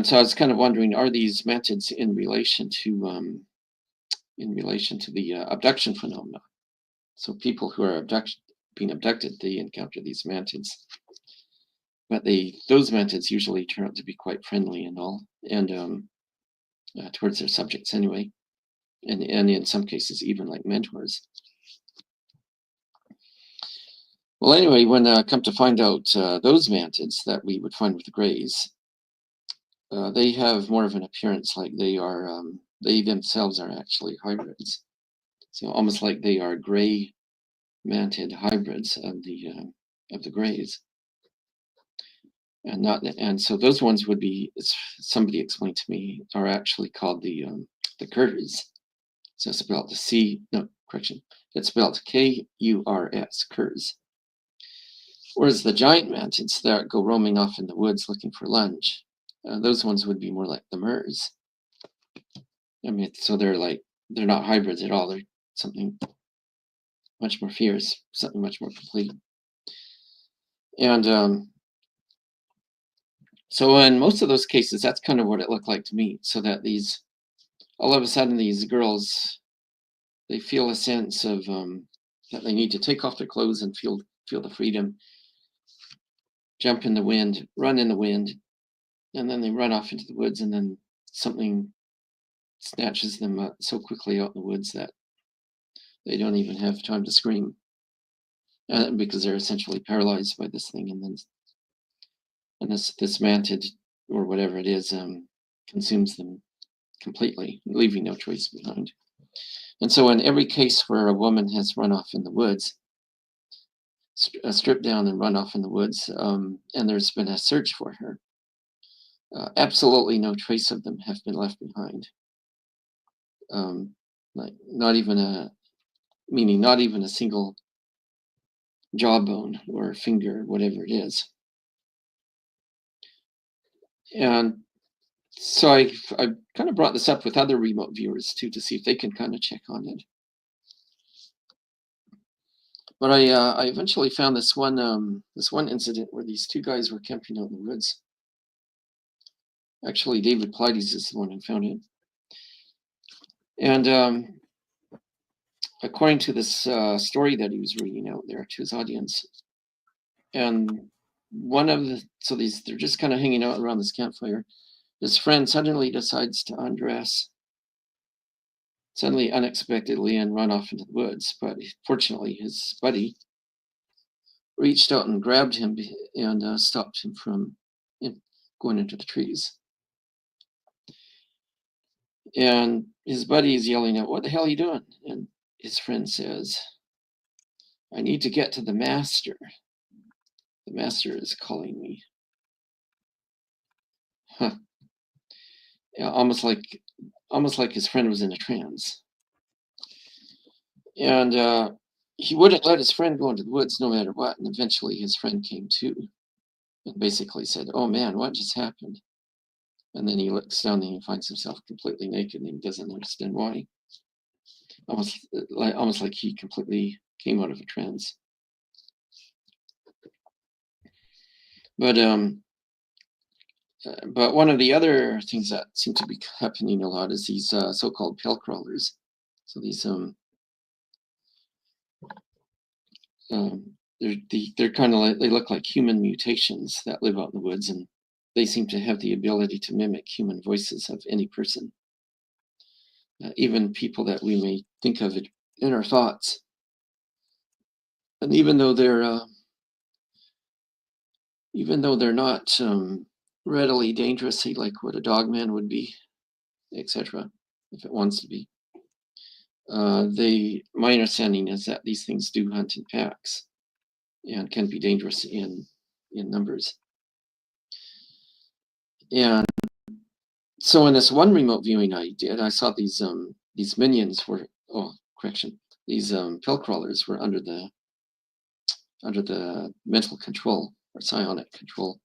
so I was kind of wondering, are these mantids in relation to the abduction phenomena? So people who are being abducted, they encounter these mantids, but those mantids usually turn out to be quite friendly and all, and towards their subjects anyway, and in some cases even like mentors. Well, anyway, when come to find out, those mantids that we would find with the grays, they have more of an appearance like they themselves are actually hybrids. So almost like they are gray mantid hybrids of the grays. And so those ones would be, somebody explained to me, are actually called the curs. So it's spelled it's spelled K-U-R-S, curs. Whereas the giant mantids that go roaming off in the woods looking for lunch, those ones would be more like the MERS. I mean, so they're not hybrids at all. They're something much more fierce, something much more complete. And so in most of those cases, that's kind of what it looked like to me. So that all of a sudden, these girls, they feel a sense of that they need to take off their clothes and feel the freedom, jump in the wind, run in the wind, and then they run off into the woods, and then something snatches them up so quickly out in the woods that they don't even have time to scream, because they're essentially paralyzed by this thing, and this mantid or whatever it is consumes them completely, leaving no trace behind. And so in every case where a woman has run off in the woods, stripped down and run off in the woods, and there's been a search for her, absolutely no trace of them have been left behind. like not even a single jawbone or finger, whatever it is. And so I kind of brought this up with other remote viewers too, to see if they can kind of check on it. But I eventually found this one incident where these two guys were camping out in the woods. Actually, David PARODIES is the one who found it. And according to this story that he was reading out there to his audience, and they're just kind of hanging out around this campfire. His friend suddenly decides to undress, suddenly, unexpectedly, and run off into the woods. But fortunately, his buddy reached out and grabbed him and stopped him from going into the trees. And his buddy is yelling out, "What the hell are you doing?" And his friend says, "I need to get to the master. The master is calling me." Huh. Yeah, almost like his friend was in a trance. And he wouldn't let his friend go into the woods no matter what. And eventually his friend came to and basically said, "Oh man, what just happened?" And then he looks down and he finds himself completely naked and he doesn't understand why. Almost like he completely came out of a trance. But one of the other things that seem to be happening a lot is these so-called pill crawlers. So these they're kind of like, they look like human mutations that live out in the woods, and they seem to have the ability to mimic human voices of any person, even people that we may think of it in our thoughts. And even though they're not readily dangerous, say like what a dog man would be, etc., if it wants to be. My understanding is that these things do hunt in packs and can be dangerous in numbers. And so in this one remote viewing I did, I saw these minions were, these pill crawlers were under the mental control or psionic control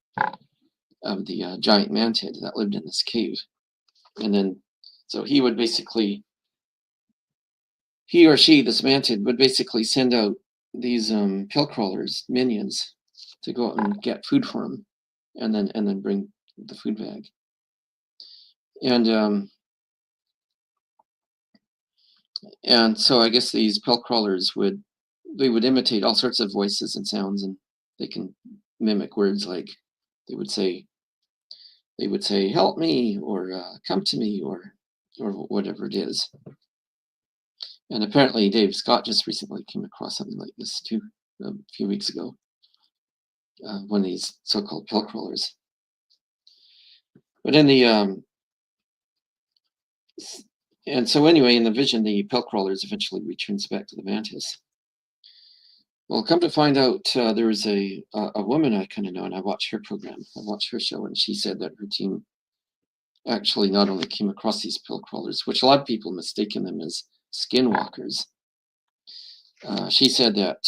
of the giant mantid that lived in this cave. And then, so he or she, this mantid, would basically send out these pill crawlers, minions, to go out and get food for him, and then bring the food bag. And so I guess these pill crawlers would imitate all sorts of voices and sounds, and they can mimic words like they would say, "Help me," or "Come to me," or whatever it is. And apparently Dave Scott just recently came across something like this too, a few weeks ago. One of these so-called pill crawlers. But in the and so anyway, in the vision, the pill crawlers eventually returns back to the mantis. Well, come to find out, there was a woman I kind of know, and I watched her program. I watched her show, and she said that her team actually not only came across these pill crawlers, which a lot of people mistaken them as skinwalkers. She said that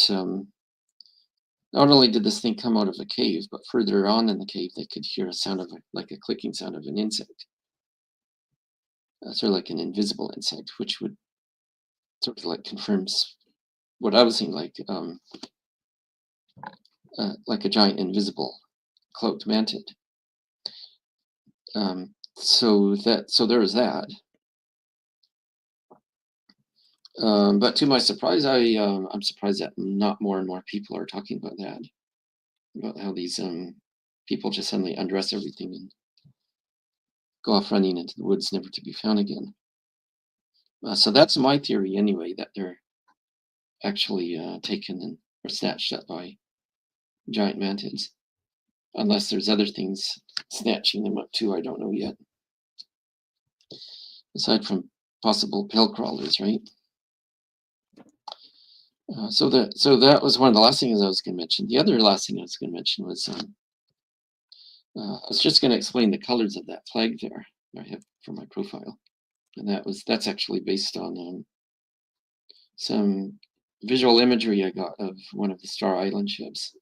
not only did this thing come out of a cave, but further on in the cave, they could hear a sound of like a clicking sound of an insect. Sort of like an invisible insect, which would sort of like confirms what I was seeing, like a giant invisible cloaked mantid. So there was that. But to my surprise, I'm surprised that not more and more people are talking about that, about how these people just suddenly undress everything and go off running into the woods, never to be found again. So that's my theory anyway, that they're actually taken or snatched up by giant mantids. Unless there's other things snatching them up too, I don't know yet. Aside from possible pill crawlers, right? So that was one of the last things I was going to mention. The other last thing I was going to mention was I was just going to explain the colors of that flag there I have for my profile. And that's actually based on some visual imagery I got of one of the Star Island ships,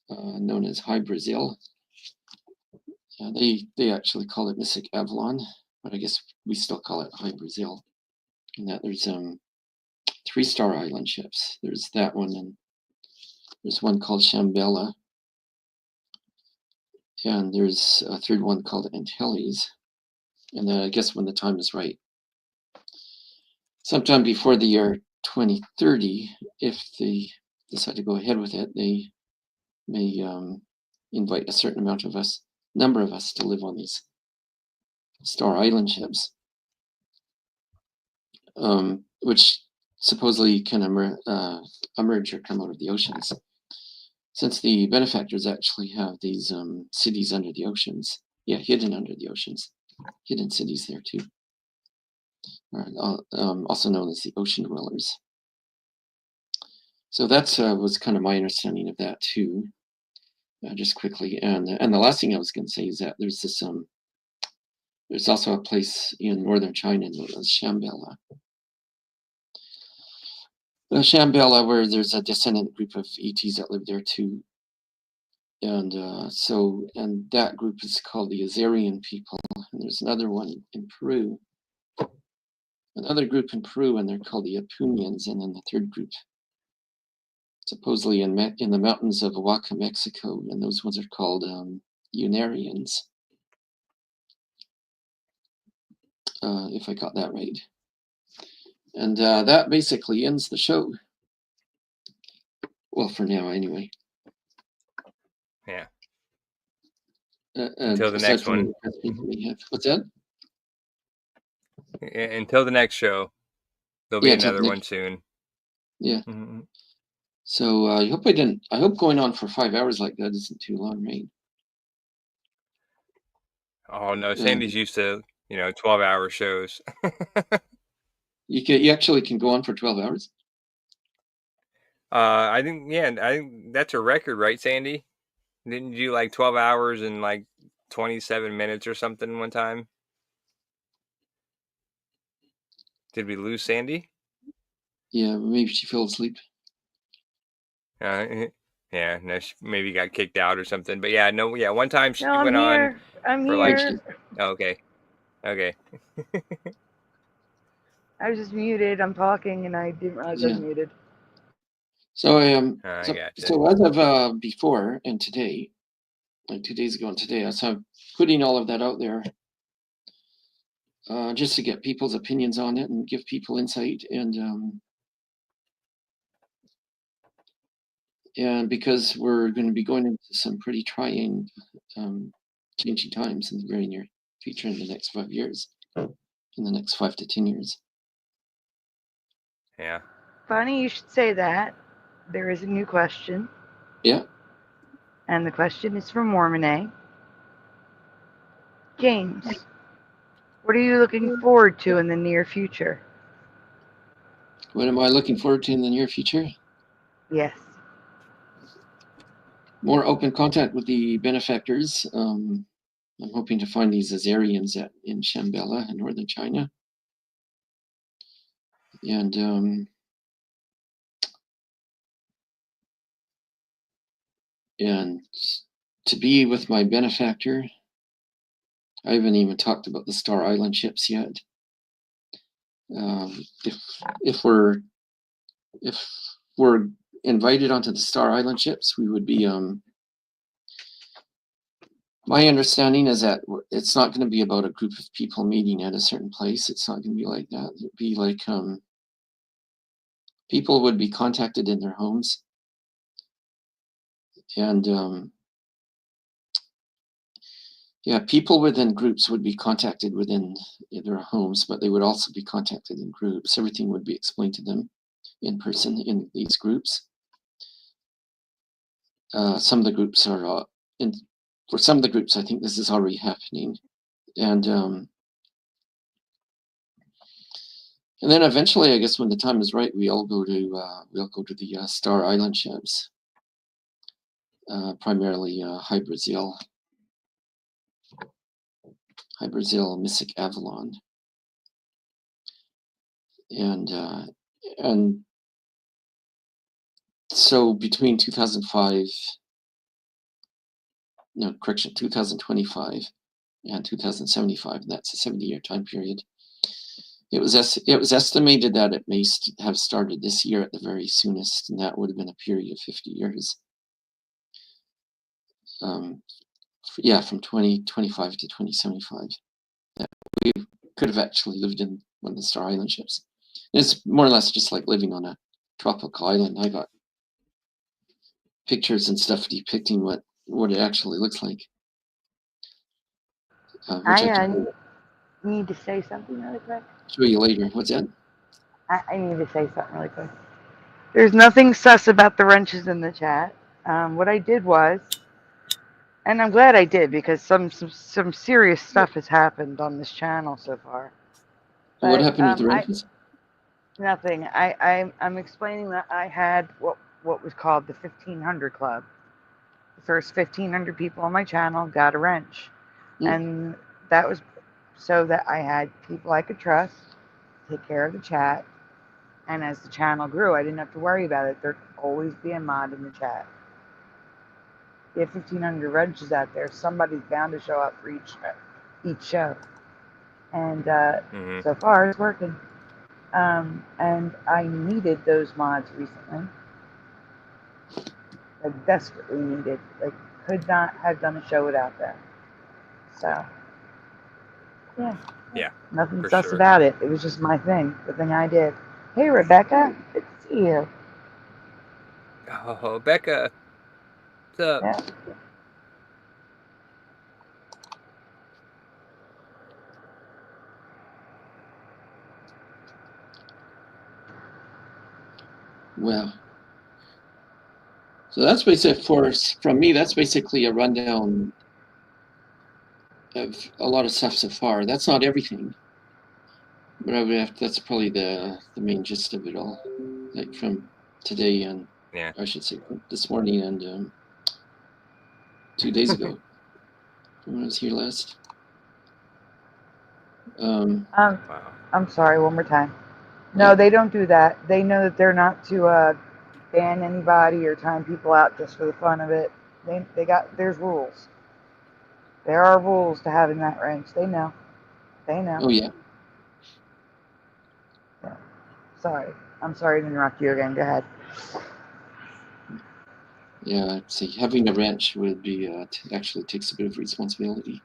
known as High Brazil. They actually call it Mystic Avalon, but I guess we still call it High Brazil. And that there's 3 Star Island ships. There's that one, and there's one called Shambhala, and there's a third one called Antilles. And then I guess when the time is right, sometime before the year 2030, if they decide to go ahead with it, they may invite a certain number of us to live on these Star Island ships, which supposedly can emerge or come out of the oceans. Since the benefactors actually have these cities under the oceans, hidden under the oceans, hidden cities there too, also known as the ocean dwellers. So that's was kind of my understanding of that too. Just quickly, and the last thing I was going to say is that there's this there's also a place in northern China known as Shambhala. Shambhala, where there's a descendant group of ETs that live there too, and that group is called the Azarian people. And there's another one in Peru, another group in Peru, and they're called the Apunians, and then the third group supposedly in the mountains of Oaxaca, Mexico, and those ones are called Unarians, if I got that right. And that basically ends the show. Well, for now, anyway. Yeah. Until the next one. What's that? Until the next show. There'll be another one soon. Yeah. Mm-hmm. So I hope going on for 5 hours like that isn't too long, right? Oh no, Sandy's used to 12-hour shows. You actually can go on for 12 hours. I think that's a record, right, Sandy? Didn't you do like 12 hours and like 27 minutes or something one time? Did we lose Sandy? Yeah, maybe she fell asleep. Yeah, no, she maybe got kicked out or something. But one time she went on. I'm here. Okay. I was just muted. I'm talking, and I didn't realize I was muted. So gotcha. So as of before and today, like 2 days ago and today, I'm putting all of that out there, just to get people's opinions on it and give people insight, and because we're going to be going into some pretty trying, changing times in the very near future, in the next 5 years, in the next 5 to 10 years. Yeah. Funny you should say that. There is a new question. Yeah. And the question is from Mormone. James, what are you looking forward to in the near future? What am I looking forward to in the near future? Yes. More open contact with the benefactors. I'm hoping to find these Azarians in Shambhala in northern China. And to be with my benefactor. I haven't even talked about the Star Island ships yet. If we're invited onto the Star Island ships, we would be. My understanding is that it's not going to be about a group of people meeting at a certain place. It's not going to be like that. It'd be like people would be contacted in their homes, and people within groups would be contacted within their homes, but they would also be contacted in groups. Everything would be explained to them in person in these groups. Some of the groups are for some of the groups, I think this is already happening, and then eventually, I guess when the time is right, we all go to the Star Island ships, primarily High Brazil, Mystic Avalon. and so between 2025 and 2075, that's a 70-year time period. It was estimated that it may have started this year at the very soonest, and that would have been a period of 50 years. Yeah, from 2025 to 2075. That we could have actually lived in one of the Star Island ships. And it's more or less just like living on a tropical island. I got pictures and stuff depicting what it actually looks like. Which I need to say something really quick. Show you later. What's that? I need to say something really quick. There's nothing sus about the wrenches in the chat. What I did was, and I'm glad I did, because some serious stuff has happened on this channel so far. What But, happened with the wrenches? Nothing. I'm explaining that I had what was called the 1500 Club. The first 1500 people on my channel got a wrench. And that was so that I had people I could trust, take care of the chat, and as the channel grew, I didn't have to worry about it. There'd always be a mod in the chat. You have 1,500 wrenches out there. Somebody's bound to show up for each show. And so far, it's working. And I needed those mods recently. I desperately needed. Like, could not have done a show without them. So, yeah. Nothing sus about it. It was just my thing. The thing I did. Hey, Rebecca. Good to see you. Oh, Becca. What's up? Yeah. Well, so that's basically from me. That's basically a rundown of a lot of stuff so far. That's not everything, but I would have. That's probably the main gist of it all, like from today and I should say this morning and 2 days ago when I was here last. Wow. I'm sorry. One more time. No, they don't do that. They know that they're not to ban anybody or time people out just for the fun of it. There's rules. There are rules to having that wrench. They know. Oh yeah. Sorry. I'm sorry to interrupt you again. Go ahead. Yeah, I'd say having a wrench would be actually takes a bit of responsibility.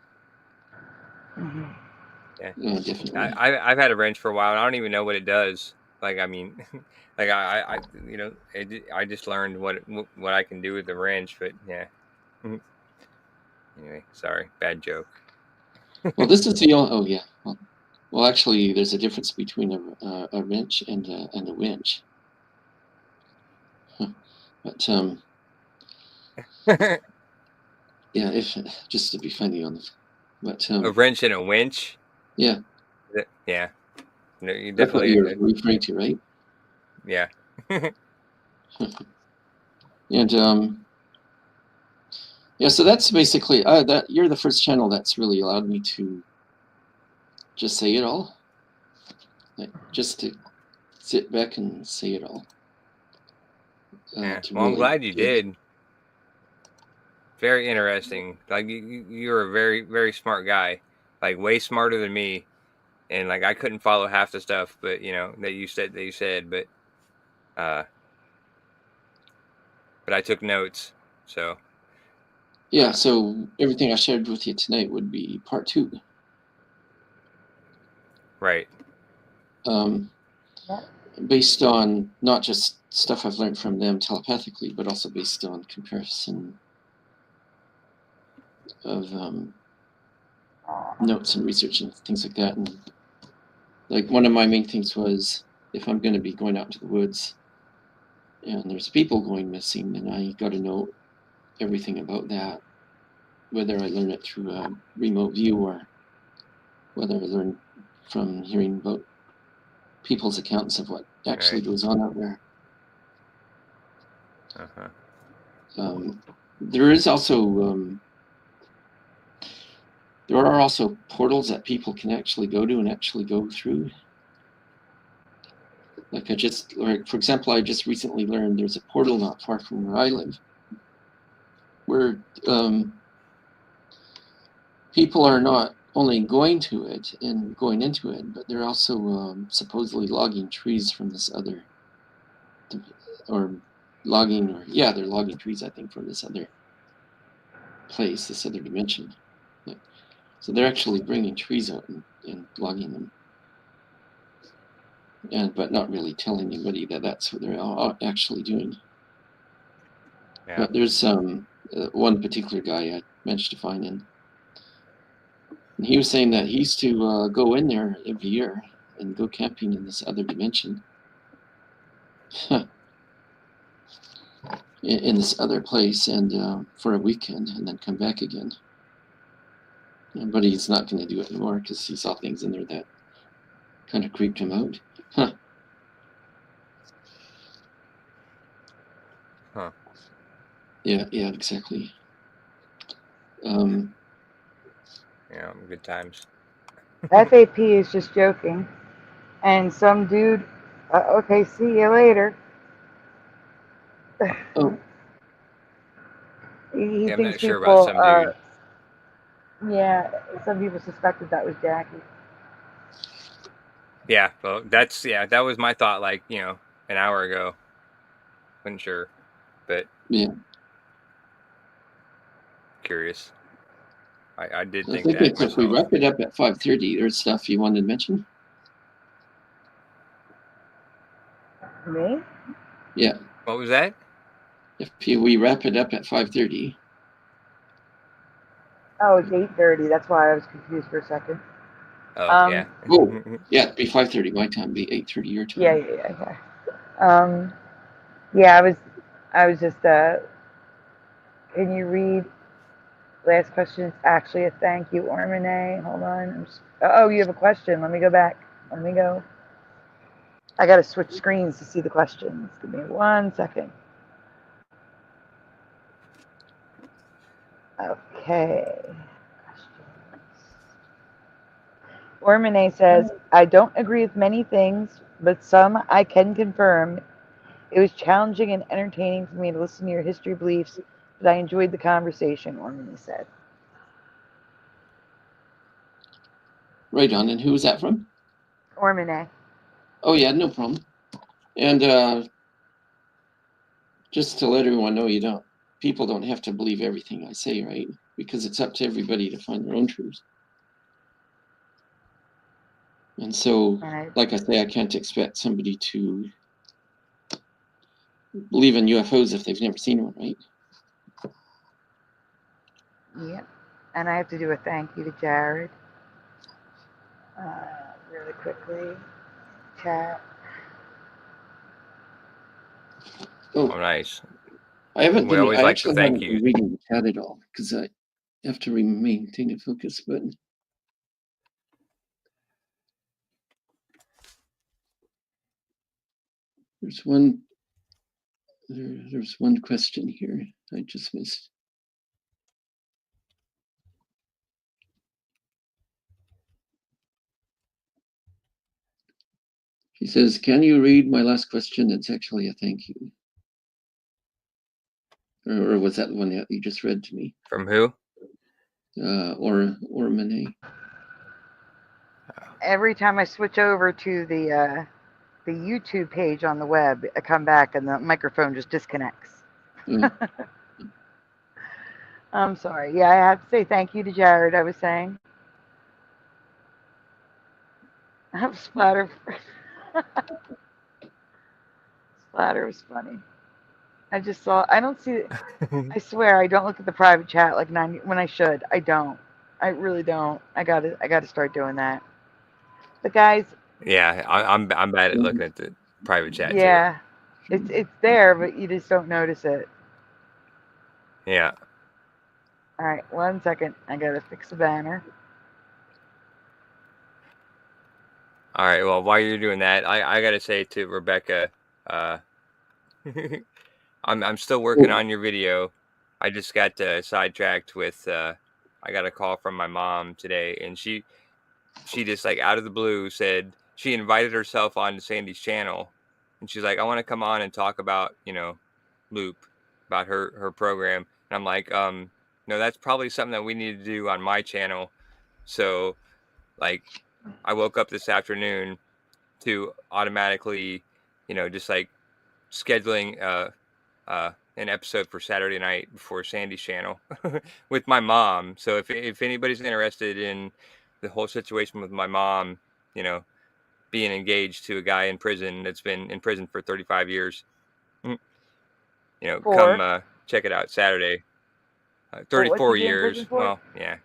Yeah, definitely. I've had a wrench for a while, and I don't even know what it does. Like, I mean, like I just learned what I can do with the wrench, but yeah. Anyway, sorry, bad joke. Well, this is the oh yeah. Well, actually, there's a difference between a wrench and a winch. But yeah, if just to be funny on the, but a wrench and a winch. Yeah. Yeah. No, you That's what definitely. you're referring to, right? Yeah. And yeah, so that's basically that. You're the first channel that's really allowed me to just say it all, like just to sit back and say it all. Yeah. Well, I'm glad you did. Very interesting. Like you're a very, very smart guy. Like way smarter than me, and like I couldn't follow half the stuff, but that you said, but I took notes, so. Yeah, so everything I shared with you tonight would be part 2. Right. Based on not just stuff I've learned from them telepathically, but also based on comparison of notes and research and things like that. And like one of my main things was, if I'm going to be going out into the woods and there's people going missing, then I got to know everything about that, whether I learn it through a remote view or whether I learn from hearing about people's accounts of what actually goes on out there. There is also there are also portals that people can actually go to and actually go through. Like for example, I just recently learned there's a portal not far from where I live, where people are not only going to it and going into it, but they're also supposedly logging trees from this other, they're logging trees, I think, from this other place, this other dimension. So they're actually bringing trees out and logging them, but not really telling anybody that that's what they're actually doing. Yeah. But there's one particular guy I managed to find in. And he was saying that he used to go in there every year and go camping in this other dimension. in this other place and for a weekend and then come back again. But he's not going to do it anymore because he saw things in there that kind of creeped him out. Huh. Yeah, exactly. Yeah, good times. FAP is just joking. And some dude, okay, see you later. Oh. He I'm thinks not sure people, about some dude. yeah, some people suspected that was Jackie. Yeah, well, that was my thought, like, an hour ago. Wasn't sure, but yeah, curious. I did I think think that it's if we myself. wrap it up at 5:30, there's stuff you wanted to mention. Me? Yeah. What was that? If we wrap it up at 5:30. Oh, it's 8:30. That's why I was confused for a second. Oh, yeah. Oh, yeah, it'd be 5:30 my time, be 8:30 your time. Yeah. Yeah, I was just, can you read last question? It's actually a thank you, Ormane. Hold on. Oh, you have a question. Let me go back. Let me go. I got to switch screens to see the questions. Give me 1 second. Okay. Ormane says, I don't agree with many things, but some I can confirm. It was challenging and entertaining for me to listen to your history beliefs, but I enjoyed the conversation, Ormane said. Right on. And who was that from? Ormane. Oh, yeah, no problem. And just to let everyone know, people don't have to believe everything I say, right? Because it's up to everybody to find their own truth. And so, like I say, I can't expect somebody to believe in UFOs if they've never seen one, right? Yeah. And I have to do a thank you to Jared. Really quickly. Chat. Oh, nice. I haven't We been. always I like to actually thank haven't you. been reading the chat at all because I have to maintain a focus. But there's one. There's one question here I just missed. She says, "Can you read my last question? It's actually a thank you." Or was that the one that you just read to me? From who? Or Monet. Every time I switch over to the YouTube page on the web, I come back and the microphone just disconnects. I'm sorry. Yeah, I have to say thank you to Jared, I was saying. Splatter. Splatter was funny. I just saw, I don't see it. I swear I don't look at the private chat like 90 when I should. I don't. I really don't. I gotta start doing that. But guys. Yeah, I'm bad at looking at the private chat. Yeah, it's there, but you just don't notice it. Yeah. All right, 1 second. I gotta fix the banner. All right. Well, while you're doing that, I gotta say to Rebecca, I'm still working on your video. I just got sidetracked with I got a call from my mom today, and she just like out of the blue said she invited herself onto Sandy's channel, and she's like, I want to come on and talk about, Loop, about her program. And I'm like, no, that's probably something that we need to do on my channel. So like, I woke up this afternoon to automatically, just like scheduling an episode for Saturday night before Sandy's channel with my mom. So if anybody's interested in the whole situation with my mom, being engaged to a guy in prison that's been in prison for 35 years, come check it out Saturday. 34 years. Well, yeah.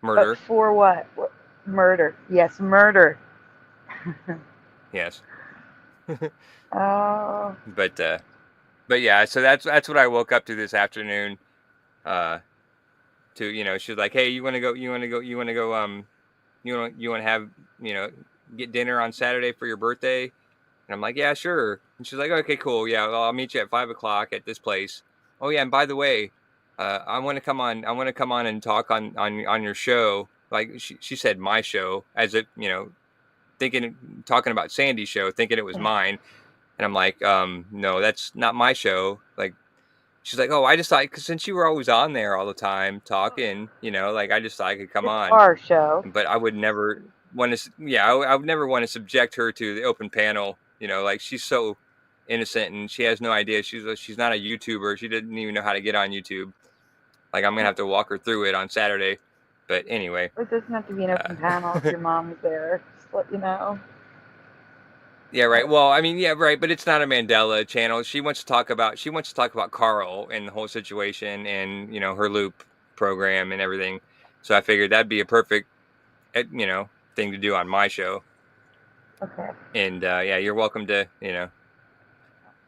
Murder. But for what? Murder. Yes, murder. Yes. Oh. But yeah, so that's what I woke up to this afternoon. She's like, hey, you want to have, get dinner on Saturday for your birthday? And I'm like, yeah, sure. And she's like, okay, cool. Yeah, well, I'll meet you at 5:00 at this place. Oh yeah, and by the way, I want to come on and talk on your show. Like she said, my show, as if, talking about Sandy's show, thinking it was mine. And I'm like, no, that's not my show. Like, she's like, oh, I just thought, cause since you were always on there all the time talking, like, I just thought I could come on. Our show. But I would never want to, I would never want to subject her to the open panel. Like, she's so innocent and she has no idea. She's not a YouTuber. She didn't even know how to get on YouTube. Like, I'm going to have to walk her through it on Saturday. But anyway. It doesn't have to be an open panel if your mom is there. Just let you know. Yeah, right. Well, I mean, yeah, right. But it's not a Mandela channel. She wants to talk about Carl and the whole situation and, her Loop program and everything. So I figured that'd be a perfect, thing to do on my show. Okay. And yeah, you're welcome to,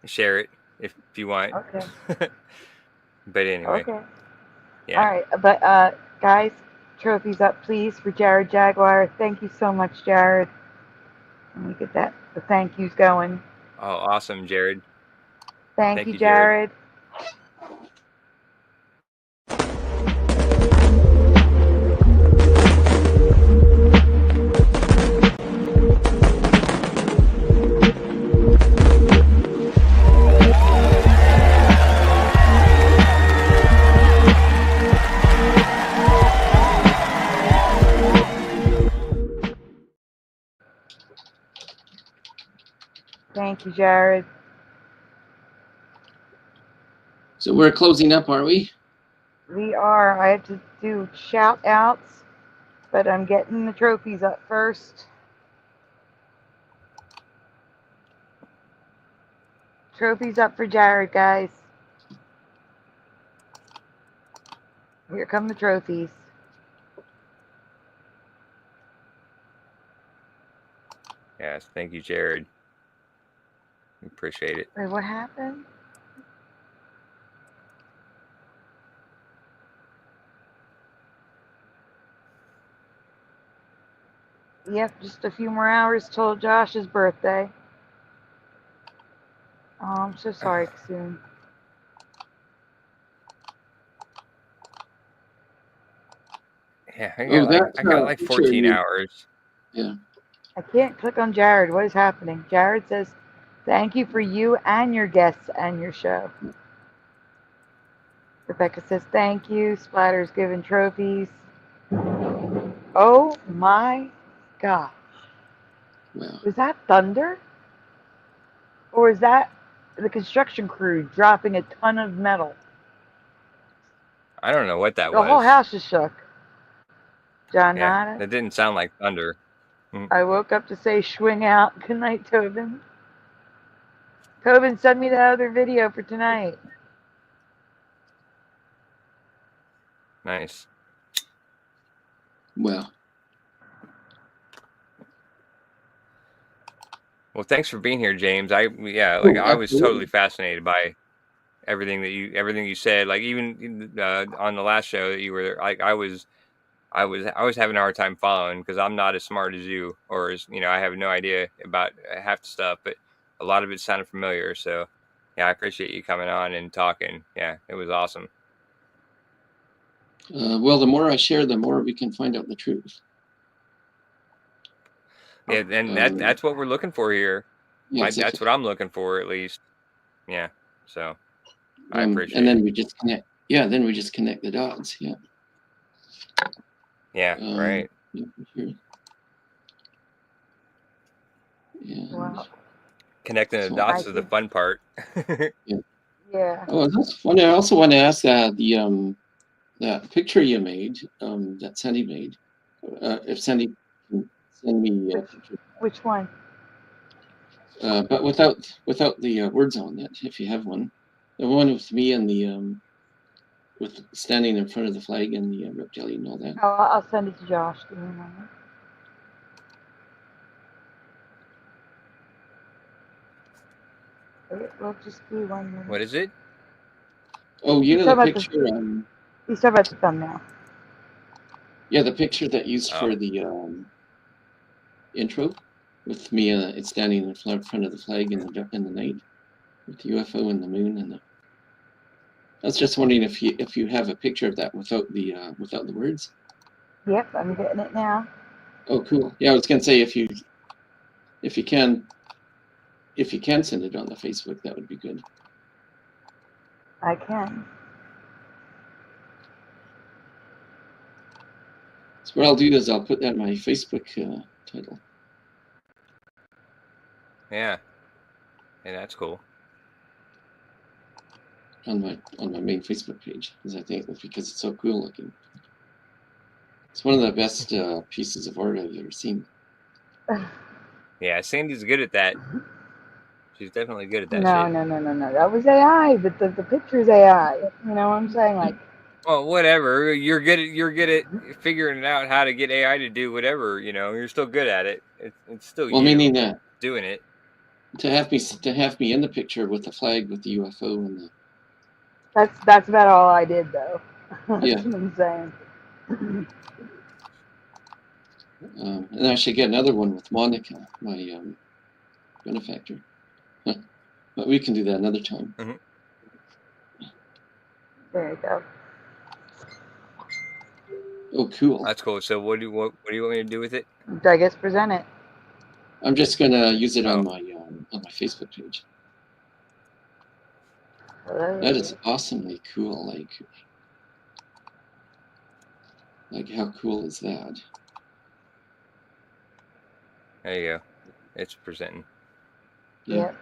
share it if you want. Okay. But anyway. Okay. Yeah. All right. But guys, trophies up, please, for Jared Jaguar. Thank you so much, Jared. Let me get the thank yous going. Oh, awesome, Jared. Thank you, Jared. Thank you, Jared. So we're closing up, are we? We are. I have to do shout outs, but I'm getting the trophies up first. Trophies up for Jared, guys. Here come the trophies. Yes, thank you, Jared. Appreciate it. Wait, what happened? Yep, just a few more hours till Josh's birthday. Oh, I'm so sorry, Kasoon. Yeah, I got like 14 hours. Yeah. I can't click on Jared. What is happening? Jared says, thank you for you and your guests and your show. Rebecca says, thank you. Splatter's giving trophies. Oh my gosh. Wow. Was that thunder? Or is that the construction crew dropping a ton of metal? I don't know what that was. The whole house is shook. John Yeah, nodded. that didn't sound like thunder. I woke up to say swing out. Good night, Tobin. Tobin, send me the other video for tonight. Nice. Well. Well, thanks for being here, James. I was totally fascinated by everything you said. Like even on the last show that you were there, like I was having a hard time following because I'm not as smart as you, or as I have no idea about half the stuff, but a lot of it sounded familiar. So yeah, I appreciate you coming on and talking. Yeah, it was awesome. Well, the more I share, the more we can find out the truth. Yeah, and that's what we're looking for here. Yeah, That's exactly. what I'm looking for, at least. Yeah. So I appreciate and then it. we just connect. Yeah, then we just connect the dots. Yeah. Yeah. Right. Yeah, sure. And, Wow. Connecting the So- dots is the fun part. Yeah. Oh, that's funny. I also want to ask that picture you made, that Sandy made. If Sandy can send me a picture, Which one? but without the words on it, if you have one. The one with me and the with standing in front of the flag and the reptilian and all that. Oh, I'll send it to Josh. Give me a moment. It will just be 1 minute. What is it? Oh, you know Talk the about picture. He's talking about the thumbnail. Yeah, the picture that used Oh. for the intro, with me it's standing in front of the flag in the night, with the UFO and the moon and the. I was just wondering if you have a picture of that without the words. Yep, I'm getting it now. Oh, cool. Yeah, I was gonna say if you can send it on the Facebook, that would be good. I can. So what I'll do is I'll put that in my Facebook title. Yeah. Yeah, that's cool. On my main Facebook page, because I think because it's so cool looking. It's one of the best pieces of art I've ever seen. Yeah, Sandy's good at that. She's definitely good at that No. shit. That was AI, but the picture's AI. You know what I'm saying? Like, Well, whatever. You're good at figuring out how to get AI to do whatever. You're still good at it. It's still Well, you meaning that doing it. to have me in the picture with the flag with the UFO and the. that's about all I did, though. That's Yeah. what I'm saying. And I should get another one with Monica, my benefactor. But we can do that another time. Mm-hmm. There you go. Oh, cool. That's cool. So what do you want me to do with it? I guess present it. I'm just gonna use it Oh. on my Facebook page. Hello. That is awesomely cool. Like how cool is that? There you go. It's presenting. Yeah. Yep.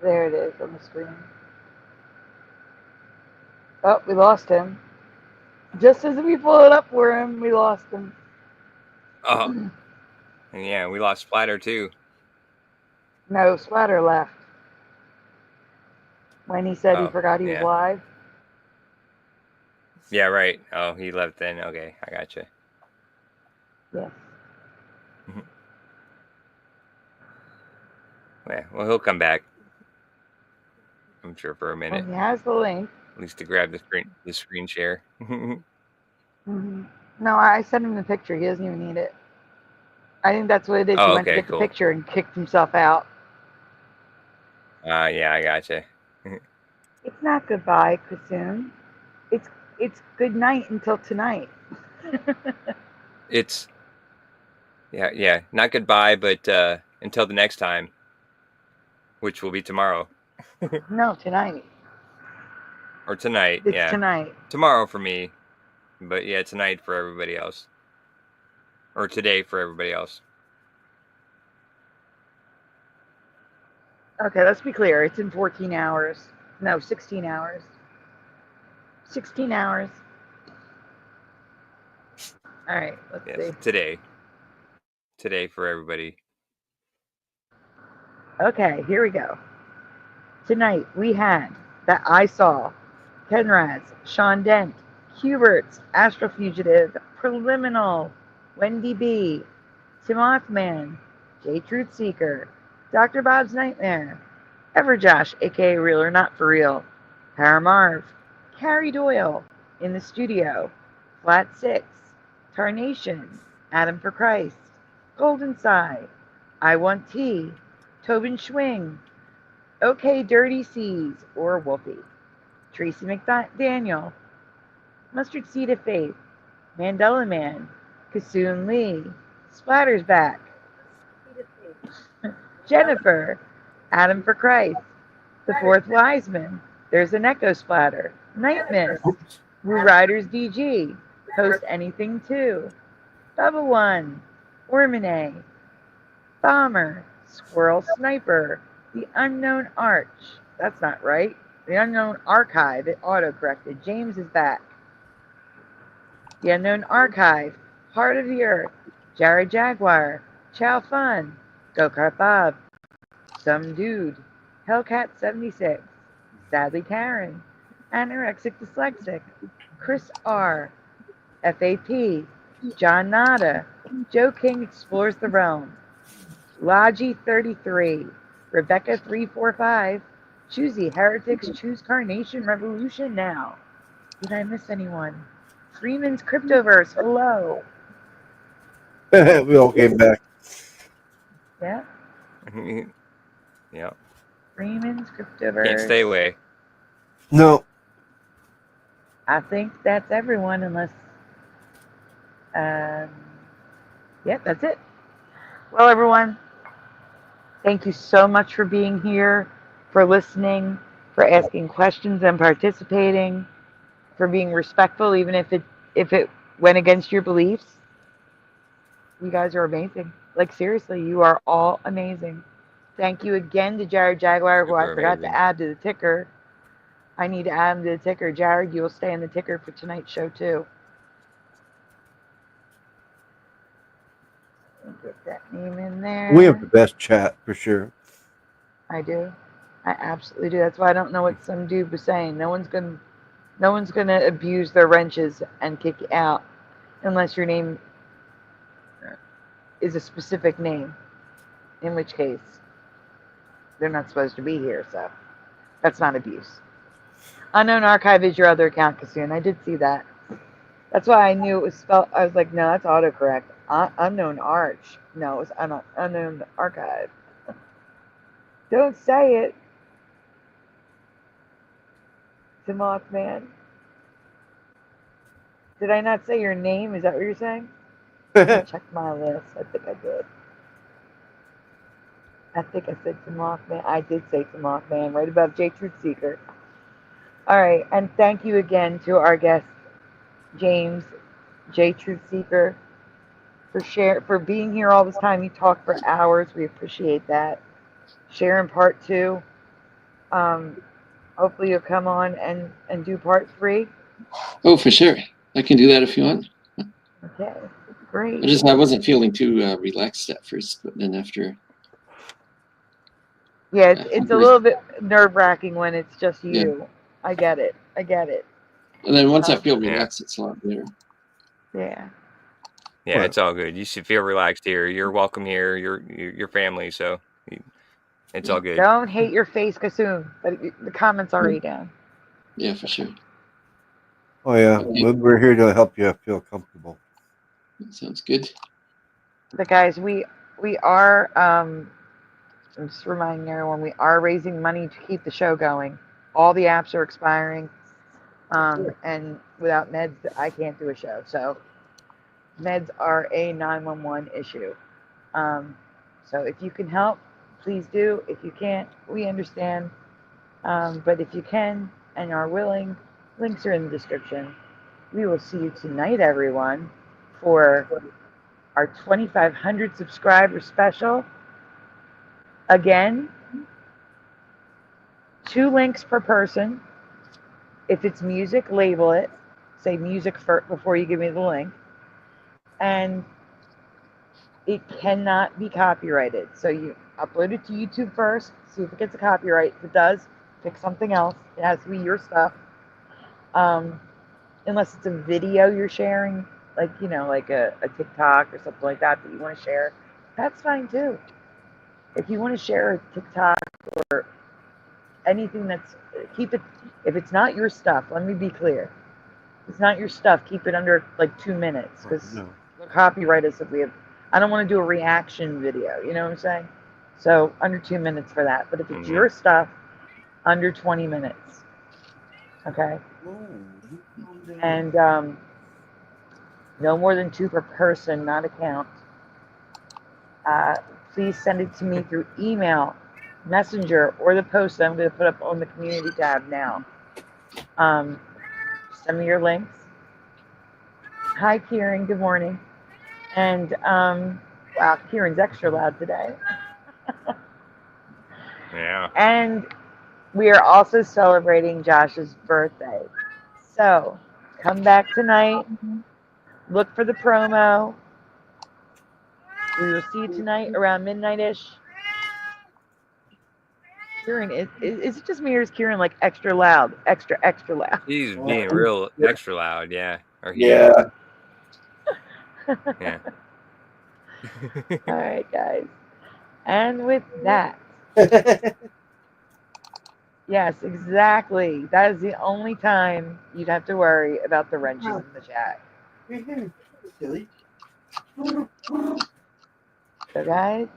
There it is on the screen. Oh, we lost him. Just as we pull it up for him, we lost him. Oh. And yeah, we lost Splatter too. No, Splatter left. When he said he forgot he was yeah. live. Yeah, right. Oh, he left then. Okay, I gotcha. Yes. Yeah, well, he'll come back. I'm sure for a minute. Well, he has the link. At least to grab the screen share. No, I sent him the picture. He doesn't even need it. I think that's what it is. Oh, He went to okay, get cool. the picture and kicked himself out. Yeah, I gotcha. It's not goodbye, Kasoon. It's good night until tonight. It's yeah, not goodbye, but until the next time, which will be tomorrow. No, tonight. Or tonight. It's yeah. tonight. Tomorrow for me, but yeah, tonight for everybody else. Or today for everybody else. Okay, let's be clear. It's in 14 hours. No, 16 hours. 16 hours. All right, let's see. Today. Today for everybody. Okay, here we go. Tonight we had That I Saw, Kenraz, Sean Dent, Huberts, Astrofugitive, Preliminal, Wendy B, Timothman, JTruthSeeker, Dr. Bob's Nightmare, Everjosh, aka Real or Not For Real, Paramarv, Carrie Doyle, In the Studio, Flat 6, Tarnation, Adam for Christ, Golden Side, I Want Tea, Tobin Schwing, OK Dirty Seas or Wolfie, Tracy McDaniel, Mustard Seed of Faith, Mandela Man, Kasoon Lee, Splatter's Back, Jennifer, Adam for Christ, the Fourth Wiseman, There's an Echo Splatter, Night Mist, Woo Riders DG, Host Anything 2, Bubba One, Ormine, Bomber, Squirrel Sniper, The Unknown Arch. That's not right. The Unknown Archive. It auto-corrected. James is back. The Unknown Archive, Heart of the Earth, Jared Jaguar, Chow Fun, Go-Kart Bob, Some Dude, Hellcat76, Sadly Karen, Anorexic Dyslexic, Chris R, FAP, John Nada, Joe King Explores the Realm, Logi33, Rebecca345, Choosy Heretics Choose Carnation Revolution Now. Did I miss anyone? Freeman's Cryptoverse, hello. We all came back. Yeah, Yeah. Freeman's Cryptoverse. Can't stay away. No. I think that's everyone, unless. Yep, that's it. Well, everyone, thank you so much for being here, for listening, for asking questions and participating, for being respectful, even if it went against your beliefs. You guys are amazing. Like, seriously, you are all amazing. Thank you again to Jared Jaguar, who I Super forgot amazing. to add to the ticker. I need to add him to the ticker. Jared, you will stay in the ticker for tonight's show, too. Get that name in there. We have the best chat for sure. I do. I absolutely do. That's why I don't know what some dude was saying. No one's gonna abuse their wrenches and kick you out unless your name is a specific name. In which case, they're not supposed to be here. So that's not abuse. Unknown Archive is your other account, Kassoon. I did see that. That's why I knew it was spelled. I was like, no, that's autocorrect. Unknown Arch. No, it was Unknown Archive. Don't say it. Timok man. Did I not say your name? Is that what you're saying? Check my list. I think I did. I think I said Timok man. I did say Timok man right above JTruthSeeker. All right, and thank you again to our guest, James, JTruthSeeker, for being here all this time. You talked for hours. We appreciate that. Sharing part 2. Hopefully you'll come on and do part 3. Oh, for sure. I can do that if you want. Okay, great. I wasn't feeling too relaxed at first, but then after. Yeah, it's a little bit nerve-wracking when it's just you. Yeah. I get it. And then once I feel relaxed, it's a lot better. Yeah. Yeah, it's all good. You should feel relaxed here. You're welcome here. Your family, so it's all good. Don't hate your face, Kassoon. But the comments are already down. Yeah, for sure. Oh yeah, we're here to help you feel comfortable. That sounds good. But guys, we are. I'm just reminding everyone, we are raising money to keep the show going. All the apps are expiring, and without meds, I can't do a show. So meds are a 911 issue. So if you can help, please do. If you can't, we understand. But if you can and are willing, links are in the description. We will see you tonight, everyone, for our 2,500 subscriber special. Again, 2 links per person. If it's music, label it. Say music first before you give me the link. And it cannot be copyrighted. So you upload it to YouTube first, see if it gets a copyright. If it does, pick something else. It has to be your stuff. Unless it's a video you're sharing, like, you know, like a TikTok or something like that you want to share, that's fine too. If you want to share a TikTok or anything keep it, if it's not your stuff, let me be clear. If it's not your stuff, keep it under like 2 minutes, because they'll copyright us if we have, I don't want to do a reaction video, you know what I'm saying? So under 2 minutes for that. But if it's your stuff, under 20 minutes. Okay? And no more than 2 per person, not account. please send it to me through email, messenger, or the post that I'm going to put up on the community tab now. Send me your links. Hi, Kieran. Good morning. And wow, Kieran's extra loud today. Yeah. And we are also celebrating Josh's birthday. So come back tonight. Look for the promo. We will see you tonight around midnight-ish. Kieran, is it just me or is Kieran like extra loud? Extra loud. He's being real extra loud, yeah. Or he Yeah. Yeah. All right, guys. And with that, yes, exactly. That is the only time you'd have to worry about the wrenches in the chat. Silly. So, guys,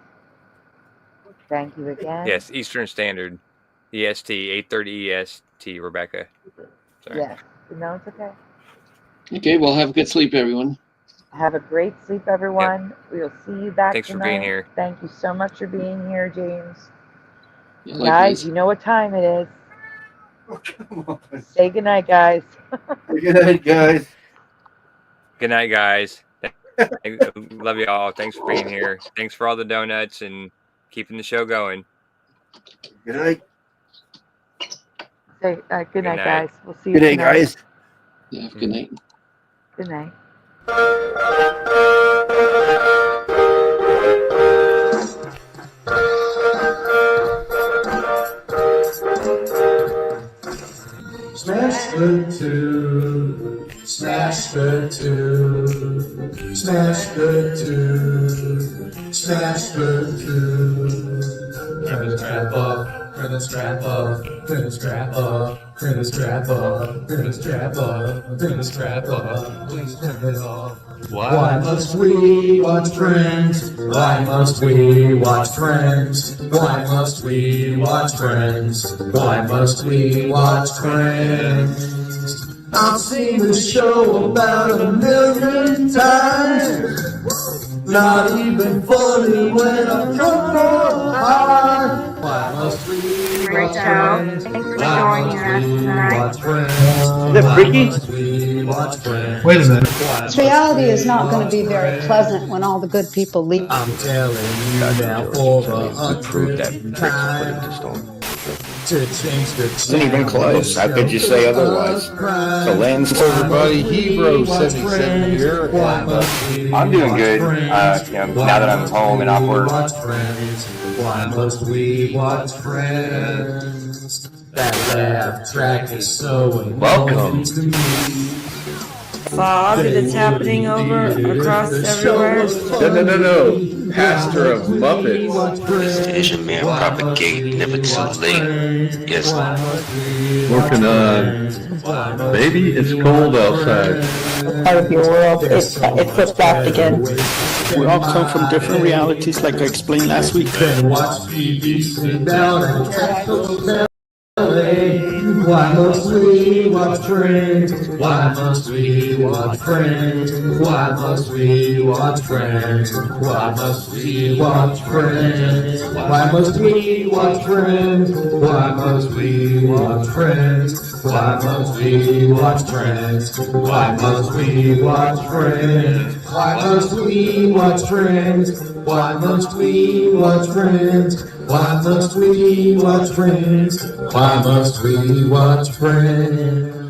thank you again. Yes, Eastern Standard. EST, 8:30 EST, Rebecca. Sorry. Yes. No, it's okay. Okay, well, have a good sleep, everyone. Have a great sleep, everyone. We will see you back Thanks tonight. for being here. Thank you so much for being here, James. Yeah, Guys, likewise. you know what time it is. Oh, come on. Say goodnight, guys. Good night, guys. Good night, guys. Love you all. Thanks for being here. Thanks for all the donuts and keeping the show going. Good night. Say good night, night. guys. We'll see you Good night, tonight. guys. Yeah, have a good night. Good night. Smash the two, smash the two, smash the two, smash the two. Turn the strap up, turn the strap up, turn the strap up, turn the strap up, turn the strap up, turn the strap up, please turn it off. Why must we watch Friends? Why must we watch Friends? Why must we watch Friends? Why must we watch Friends? I've seen this show about 1,000,000 times. Not even funny when I'm drunk or high. Why must we Great watch show. Friends? Thanks for Why joining must us we tonight. watch Friends? Is that Ricky? Why must we watch Friends? Wait a minute. This reality is not going to be very pleasant when all the good people leave. I'm telling you now for the 100th time to change the Isn't even close. How could you say otherwise? The lens. Everybody, Hebrew 77 here. I'm doing good. Now that I'm home and off work. Why must we watch Friends? That laugh track is so Welcome. to me. Fog that's happening over across everywhere. No. Pastor of Muppets. This Asian man propagate, never too late. Yes, Working on Baby, It's Cold Outside. Part of your world, it flipped back again. We all come from different realities, like I explained last week. Then watch TV, sit down and catch those Why must we watch Friends? Why must we watch Friends? Why must we watch Friends? Why must we watch Friends? Why must we watch Friends? Why must we watch Friends? Why must we watch Friends? Why must we watch Friends? Why must we watch Friends? Why must we watch Friends? Why must we watch Friends? Why must we watch Friends?